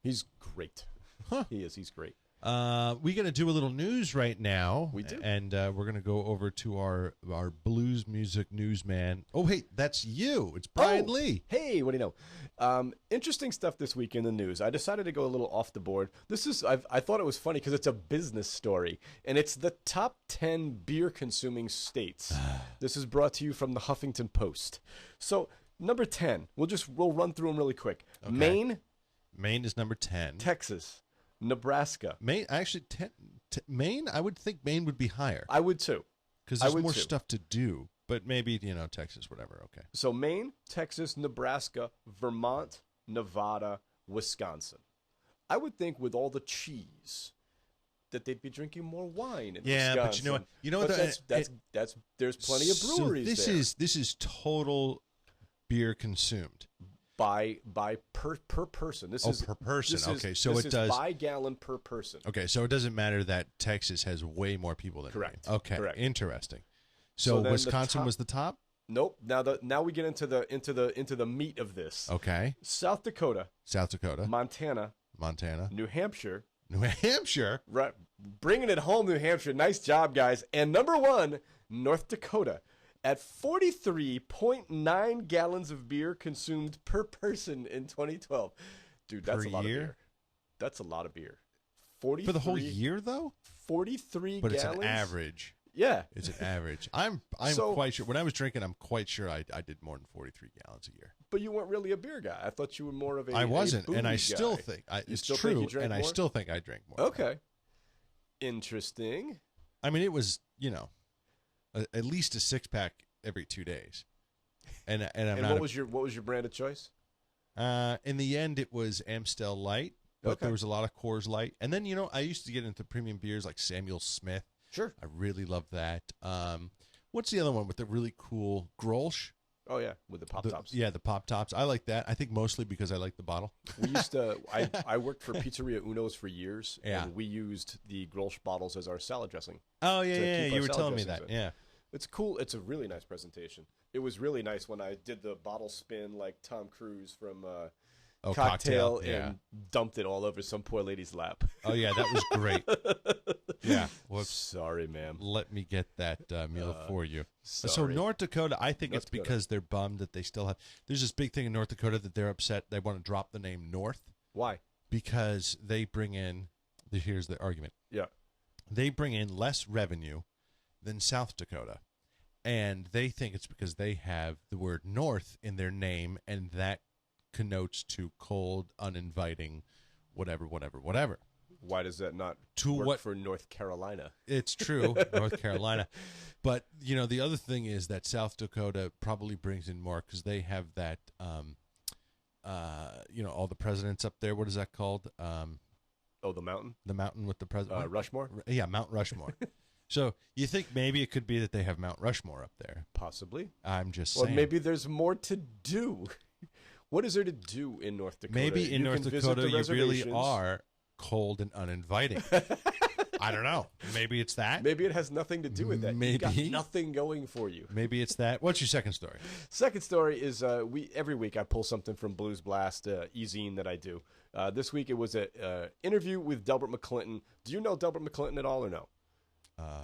He's great. Huh. He is. He's great. We're going to do a little news right now. We do. And we're going to go over to our blues music newsman. Oh, hey, that's you. It's Brian Lee. Hey, what do you know? Interesting stuff this week in the news. I decided to go a little off the board. I thought it was funny because it's a business story, and it's the top 10 beer-consuming states. This is brought to you from the Huffington Post. So, number 10, we'll run through them really quick. Okay. Maine is number 10. Texas. Nebraska. Maine, actually, Maine, I would think Maine would be higher. I would too. Because there's more stuff to do. But maybe, Texas, whatever. Okay. So Maine, Texas, Nebraska, Vermont, Nevada, Wisconsin. I would think with all the cheese that they'd be drinking more wine in Wisconsin. But you know what? That's there's plenty of breweries there. This is total beer consumed. By per person. This is per person. Okay, so this it is does by gallon per person. Okay, so it doesn't matter that Texas has way more people than Correct. Maine. Okay, Correct. Interesting. So Wisconsin was the top. Nope. Now we get into the meat of this. Okay. South Dakota, Montana, New Hampshire. Right, bringing it home, New Hampshire. Nice job, guys. And number 1, North Dakota. At 43.9 gallons of beer consumed per person in 2012. Dude, that's a lot of beer. That's a lot of beer. 43 for the whole year, though? 43 but gallons? But it's an average. Yeah. It's an average. I'm quite sure. When I was drinking, I'm quite sure I did more than 43 gallons a year. But you weren't really a beer guy. I thought you were more of a I wasn't, a and I booze still guy. think it's true, and I still think I drank more. Okay. Interesting. I mean, it was, at least a 6-pack every 2 days. And what was your brand of choice? In the end, it was Amstel Light, but there was a lot of Coors Light. And then, I used to get into premium beers like Samuel Smith. Sure. I really love that. What's the other one with the really cool Grolsch? Oh, yeah, with the Pop Tops. Yeah, the Pop Tops. I like that. I think mostly because I like the bottle. We used to, I worked for Pizzeria Uno's for years, yeah. and we used the Grolsch bottles as our salad dressing. Oh, yeah, you were telling me that, yeah. It's cool. It's a really nice presentation. It was really nice when I did the bottle spin like Tom Cruise from Cocktail and dumped it all over some poor lady's lap. Oh, yeah, that was great. Yeah. Whoops. Sorry, ma'am. Let me get that meal for you. Sorry. So North Dakota, I think it's because they're bummed that they still have – there's this big thing in North Dakota that they're upset. They want to drop the name North. Why? Because they bring in – here's the argument. Yeah. They bring in less revenue than South Dakota. And they think it's because they have the word North in their name, and that connotes to cold, uninviting, whatever. Why does that not work for North Carolina? It's true, North Carolina. But, the other thing is that South Dakota probably brings in more because they have that, all the presidents up there. What is that called? The mountain? The mountain with the president. Rushmore? Yeah, Mount Rushmore. So you think maybe it could be that they have Mount Rushmore up there? Possibly. I'm just saying. Or maybe there's more to do. What is there to do in North Dakota? Maybe in North Dakota you really are cold and uninviting. I don't know. Maybe it's that. Maybe it has nothing to do with that. Maybe. You've got nothing going for you. Maybe it's that. What's your second story? Second story is every week I pull something from Blues Blast, e-zine that I do. This week it was an interview with Delbert McClinton. Do you know Delbert McClinton at all or no?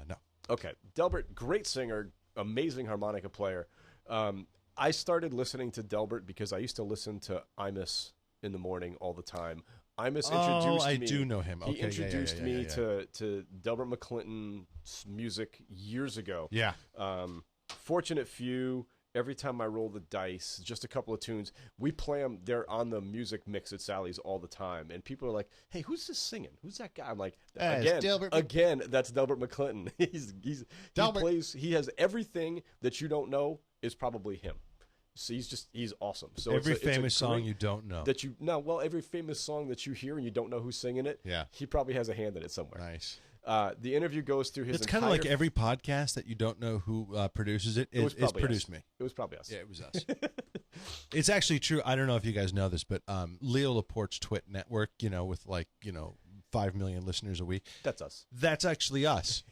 No. Okay. Delbert, great singer, amazing harmonica player. I started listening to Delbert because I used to listen to Imus in the morning all the time. Imus introduced me. I do know him. Okay, he introduced me to Delbert McClinton's music years ago. Yeah. Fortunate Few, Every Time I Roll the Dice, just a couple of tunes. We play them. They're on the music mix at Sally's all the time. And people are like, hey, who's this singing? Who's that guy? I'm like, again, that's Delbert McClinton. He has everything that you don't know is probably him. So he's awesome. So every famous song you don't know. Every famous song that you hear and you don't know who's singing it, he probably has a hand in it somewhere. Nice. The interview goes through his. It's kind of like every podcast that you don't know who produces it. It's produced me. It was probably us. Yeah, it was us. It's actually true. I don't know if you guys know this, but Leo Laporte's Twit network, with 5 million listeners a week. That's us. That's actually us.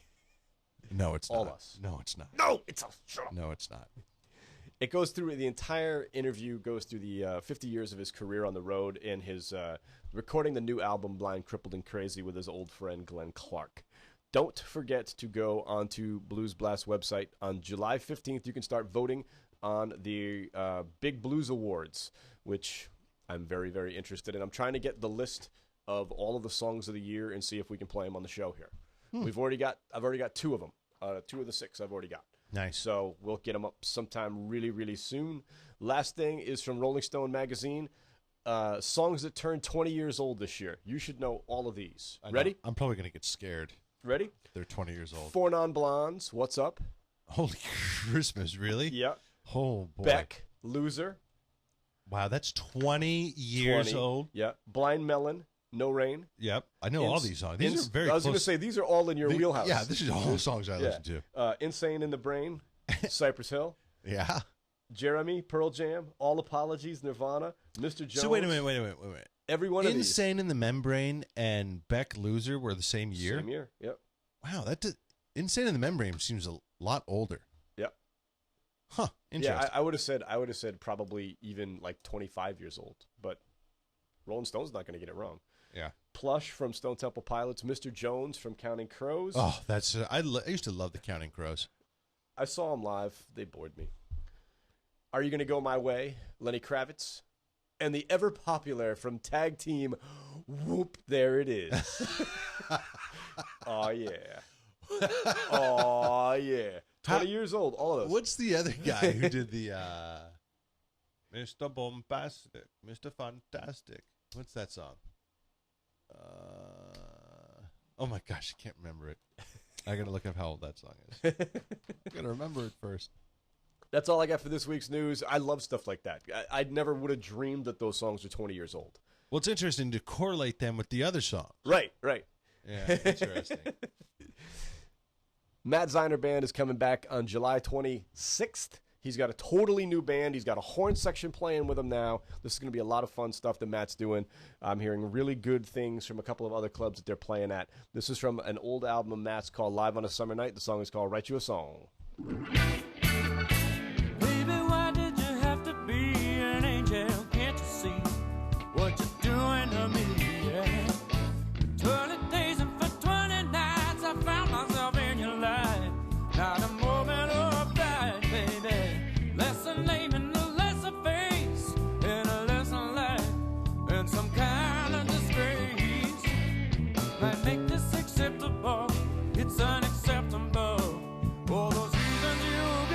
No, it's not. All us. No, it's not. No, it's us. Shut up. No, it's not. It goes through the entire interview, goes through the 50 years of his career on the road and his recording the new album, Blind, Crippled, and Crazy, with his old friend Glenn Clark. Don't forget to go onto Blues Blast website on July 15th. You can start voting on the Big Blues Awards, which I'm very, very interested in. I'm trying to get the list of all of the songs of the year and see if we can play them on the show here. I've already got 2 of them. 2 of the 6 I've already got. Nice. So we'll get them up sometime really, really soon. Last thing is from Rolling Stone magazine. Songs that turned 20 years old this year. You should know all of these. Ready? I'm probably going to get scared. Ready? They're 20 years old. 4 Non-Blondes, What's Up? Holy Christmas, really? Yep. Oh, boy. Beck, Loser. Wow, that's 20 years 20. old? Yep. Blind Melon, No Rain. Yep. I know all these songs. These are very I was going to close. say, these are all in your wheelhouse. Yeah, this is all songs I listen to. Insane in the Brain, Cypress Hill. Yeah. Jeremy, Pearl Jam, All Apologies, Nirvana, Mr. Jones. So wait a minute. Every one of these. Insane in the Membrane and Beck Loser were the same year? Same year, yep. Wow, Insane in the Membrane seems a lot older. Yep. Huh. Interesting. Yeah, I would have said probably even like 25 years old, but Rolling Stone's not going to get it wrong. Yeah. Plush from Stone Temple Pilots, Mr. Jones from Counting Crows. Oh, that's I used to love the Counting Crows. I saw them live. They bored me. Are You Gonna Go My Way? Lenny Kravitz. And the ever popular from Tag Team, Whoop, There It Is. Oh, yeah. Oh, yeah. 20 years old, all of those. What's the other guy who did the Mr. Bombastic, Mr. Fantastic? What's that song? Oh my gosh, I can't remember it. I gotta look up how old that song is. Gotta remember it first. That's all I got for this week's news. I love stuff like that. I never would have dreamed that those songs were 20 years old. Well, it's interesting to correlate them with the other songs. Right. Yeah, interesting. Matt Ziner Band is coming back on July 26th. He's got a totally new band. He's got a horn section playing with him now. This is going to be a lot of fun stuff that Matt's doing. I'm hearing really good things from a couple of other clubs that they're playing at. This is from an old album of Matt's called Live on a Summer Night. The song is called Write You a Song. Baby, why did you have to be an angel? Can't you see what you're doing to me? Yeah. 20 days and for 20 nights I found myself in your life. Not a moment of pride, baby. Lesson name and a lesson face in a lesson life and some kind of disgrace. Might make this acceptable, it's unacceptable. All those reasons you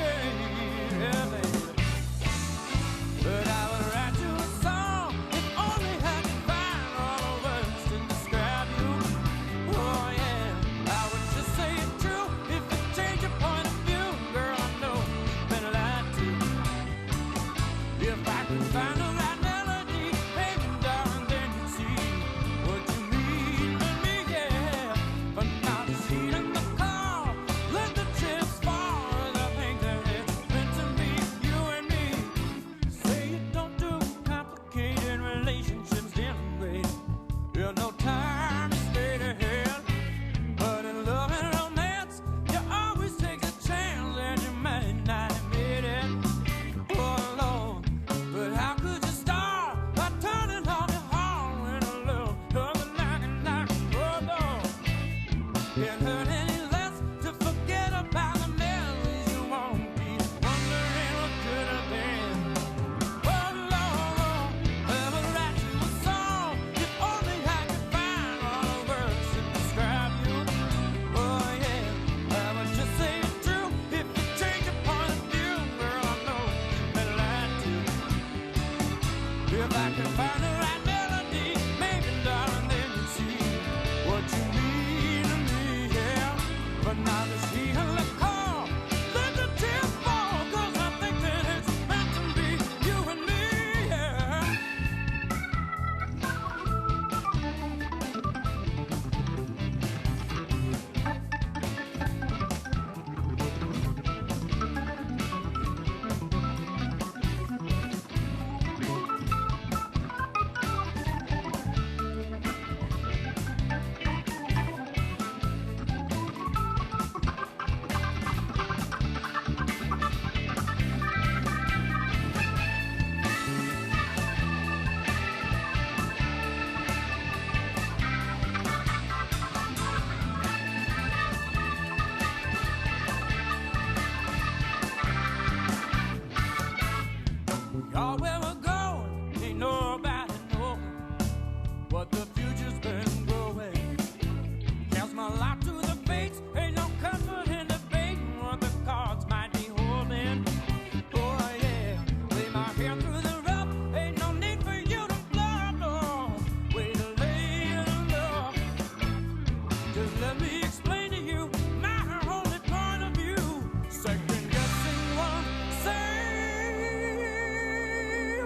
Just let me explain to you my only point of view. Second guessing what say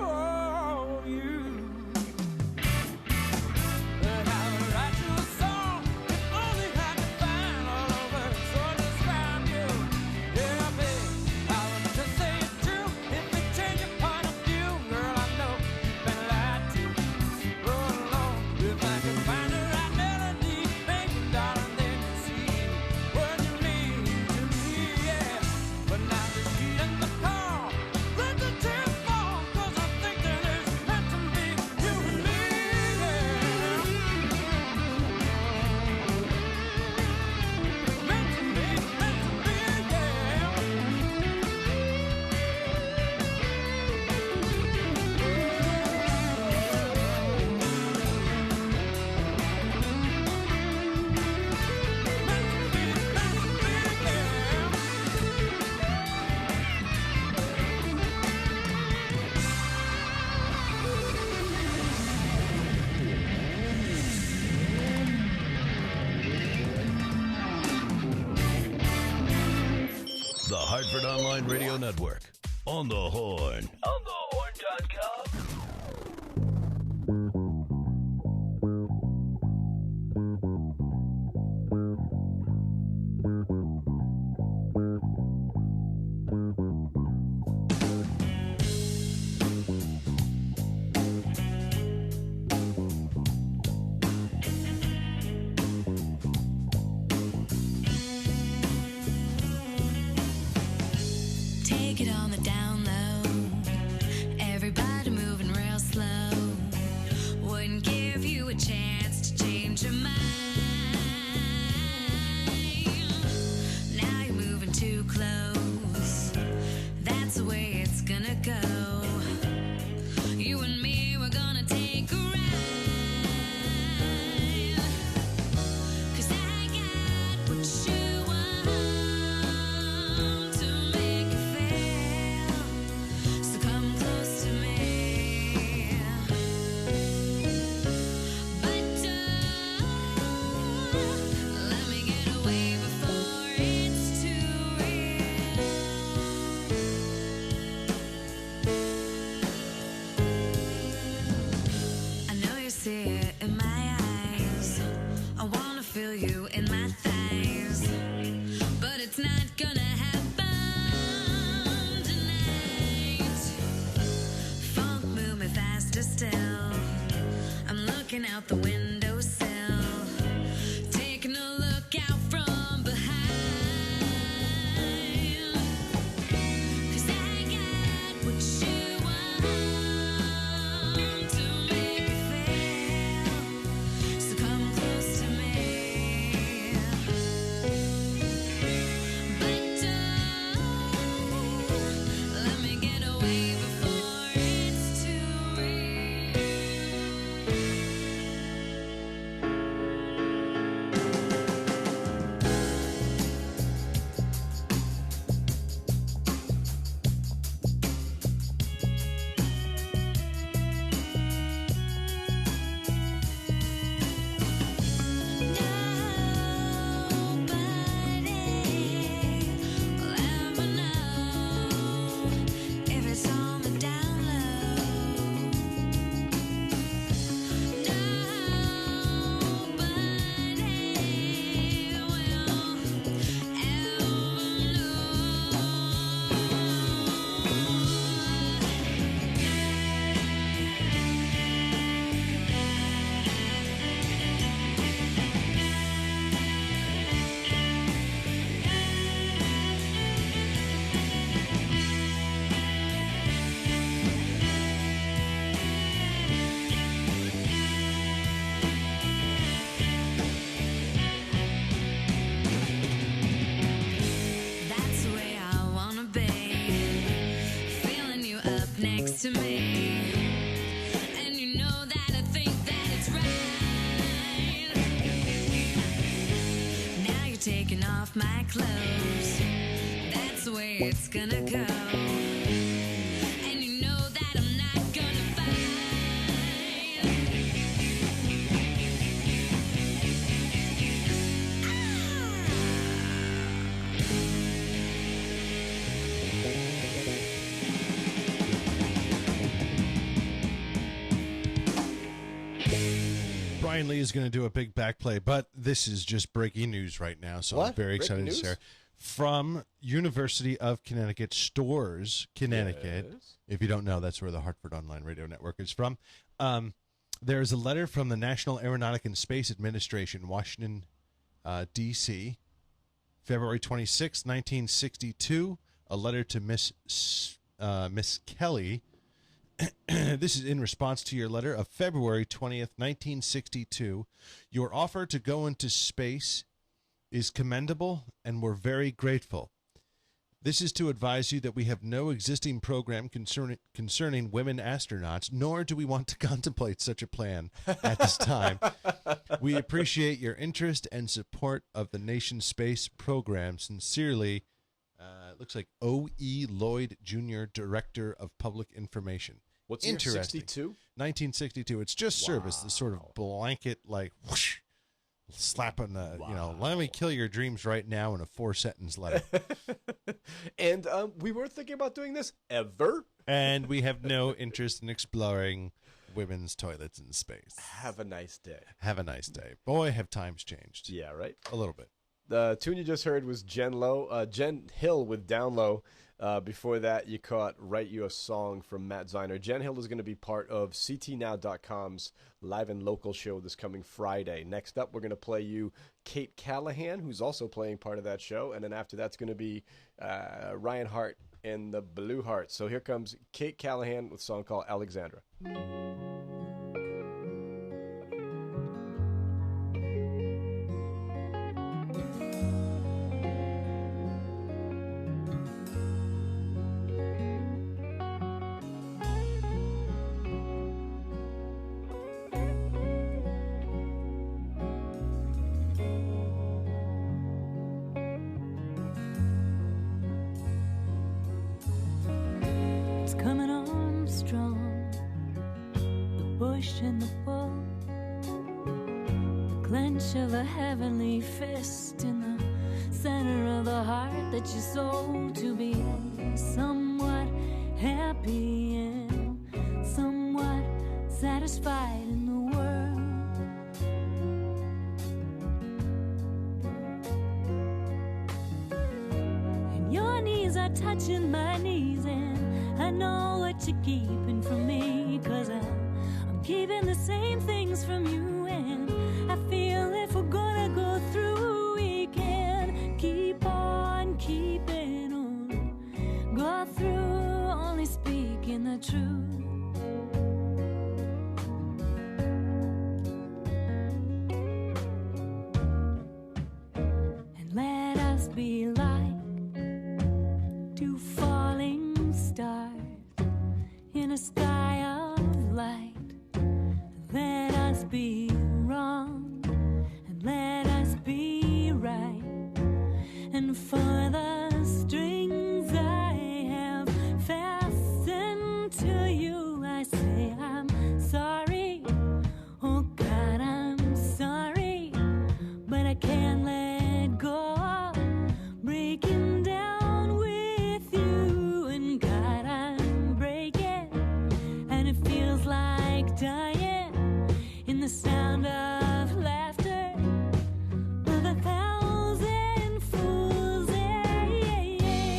of you. But I would write you a song if only I could find all of it so describe you. Yeah, babe, I would just say it's true if we change your point of view. Girl, I know you've been lied to. Roll along if I could find the right melody, baby, darling, then you see what you mean to me, yeah. But now this heat in the car, let the tears fall, 'cause I think that it's meant to be you and me, yeah. Meant to be, The Hartford Online Radio Network. On the Horn. onthehorn.com. Take it on the down low. Everybody moving real slow. Wouldn't give you a chance to change your mind. Now you're moving too close. That's the way it's gonna go. You and me, we're gonna take a ride. 'Cause I got what you want to make you feel. So come close to me. But don't let me get away before it's too real. I know you see it in my eyes. I wanna feel you in my thighs. But it's not gonna happen tonight. Funk move me faster still. I'm looking out the windowsill. Taking a look out from behind. 'Cause I got what you want to make you feel. So come close to me. But don't let me get away before it's too real. to me. And you know that I think that it's right. Now you're taking off my clothes. That's the way it's gonna go. And you know that I'm not gonna fight. Brian Lee is going to do a big back play, but this is just breaking news right now, so I'm very excited to share. From University of Connecticut Stores, Connecticut. Yes. If you don't know, that's where the Hartford Online Radio Network is from. There is a letter from the National Aeronautic and Space Administration, Washington, D.C., February 26, 1962, a letter to Miss Kelly. This is in response to your letter of February 20th, 1962. Your offer to go into space is commendable, and we're very grateful. This is to advise you that we have no existing program concerning women astronauts, nor do we want to contemplate such a plan at this time. We appreciate your interest and support of the nation's space program. Sincerely, it looks like O.E. Lloyd, Jr., Director of Public Information. What's year, 62? 1962. It's just service, the sort of blanket, like, whoosh, slapping the, let me kill your dreams right now in a 4-sentence letter. And we were thinking about doing this ever. And we have no interest in exploring women's toilets in space. Have a nice day. Have a nice day. Boy, have times changed. Yeah, right? A little bit. The tune you just heard was Jen Hill with Down Low. Before that, you caught Write You a Song from Matt Ziner. Jen Hill is going to be part of CTNow.com's live and local show this coming Friday. Next up, we're going to play you Kate Callahan, who's also playing part of that show. And then after that's going to be Ryan Hart and the Blue Hearts. So here comes Kate Callahan with a song called Alexandra. Coming on strong, the bush and the bull, the clench of a heavenly fist in the center of the heart that you sold to be somewhat happy and somewhat satisfied in the world. And your knees are touching my knees, and I know what you're keeping from me, 'cause I'm keeping the same things from you. And I feel if we're gonna go through, we can keep on keeping on. Go through only speaking the truth. And let us be like two falling stars in a sky of light. Let us be wrong and let us be right. And for the strings I have fastened to you, I say I'm sorry. Oh God, I'm sorry, but I can't let go. Breaking down with you, and God, I'm breaking, and it feels like dying in the sound of laughter of 1,000 fools. Yeah, yeah, yeah.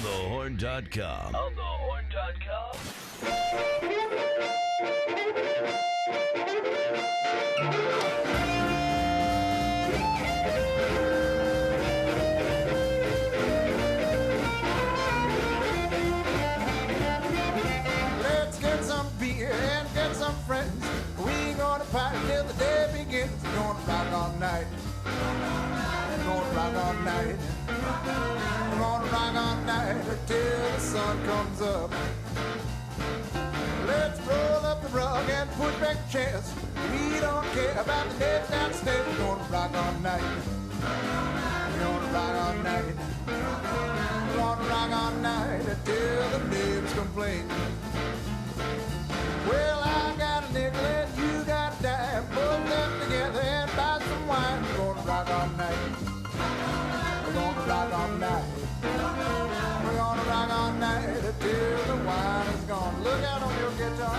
onthehorn.com. onthehorn.com. Let's get some beer and get some friends. We ain't gonna party till the day begins. We're gonna rock all night. We're gonna rock all night. We're gonna rock all night until the sun comes up. Let's roll up the rug and push back the chairs. We don't care about the dead downstairs. We're gonna rock all night. We're gonna rock all night. We're gonna rock all night until the neighbors complain. Well, I got a nickel and you got a dime. Put them together and buy some wine. We're gonna rock all night. We're gonna rock all night. We're gonna rock all night until the wine is gone. Look out on your guitar.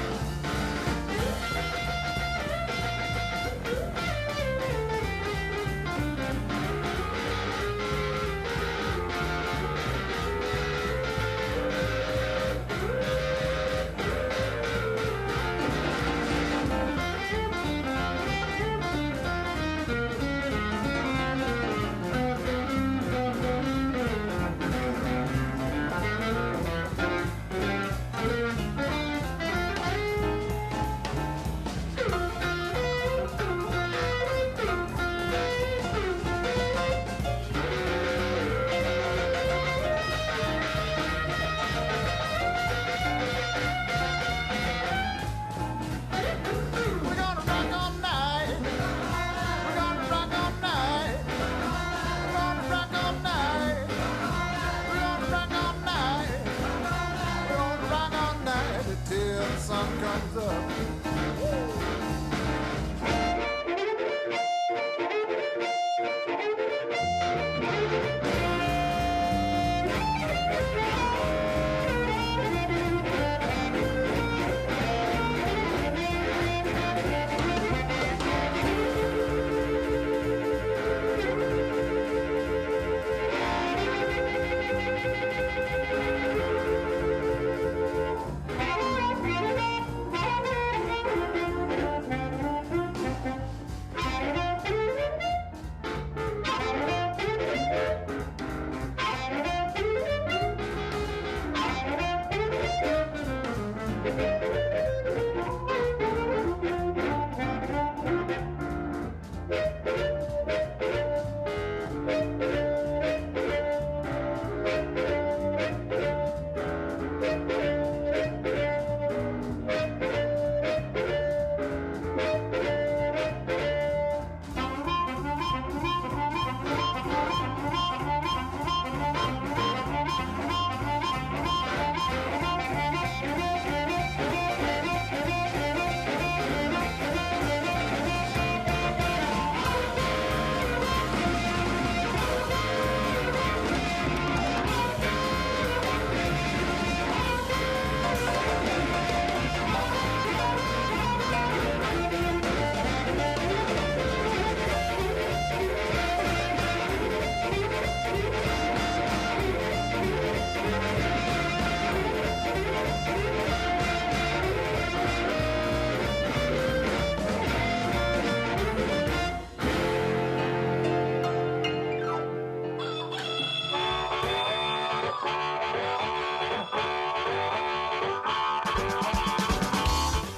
We're gonna rock all night. We're gonna rock all night. We're gonna rock all night. We're gonna rock all night. We're gonna rock all night until the sun comes up.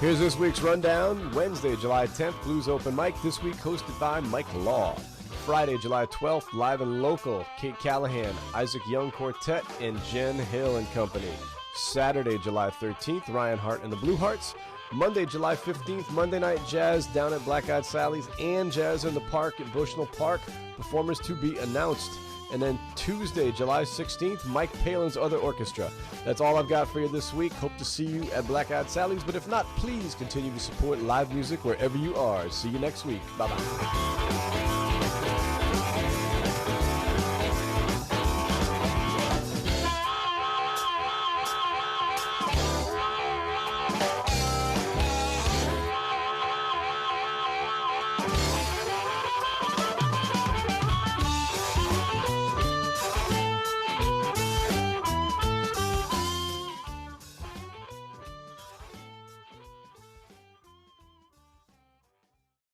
Here's this week's rundown. Wednesday, July 10th, Blues Open Mic. This week hosted by Mike Law. Friday, July 12th, live and local, Kate Callahan, Isaac Young Quartet, and Jen Hill and Company. Saturday, July 13th, Ryan Hart and the Blue Hearts. Monday, July 15th, Monday Night Jazz down at Black Eyed Sally's and Jazz in the Park at Bushnell Park. Performers to be announced. And then Tuesday, July 16th, Mike Palin's Other Orchestra. That's all I've got for you this week. Hope to see you at Black Eyed Sally's. But if not, please continue to support live music wherever you are. See you next week. Bye-bye.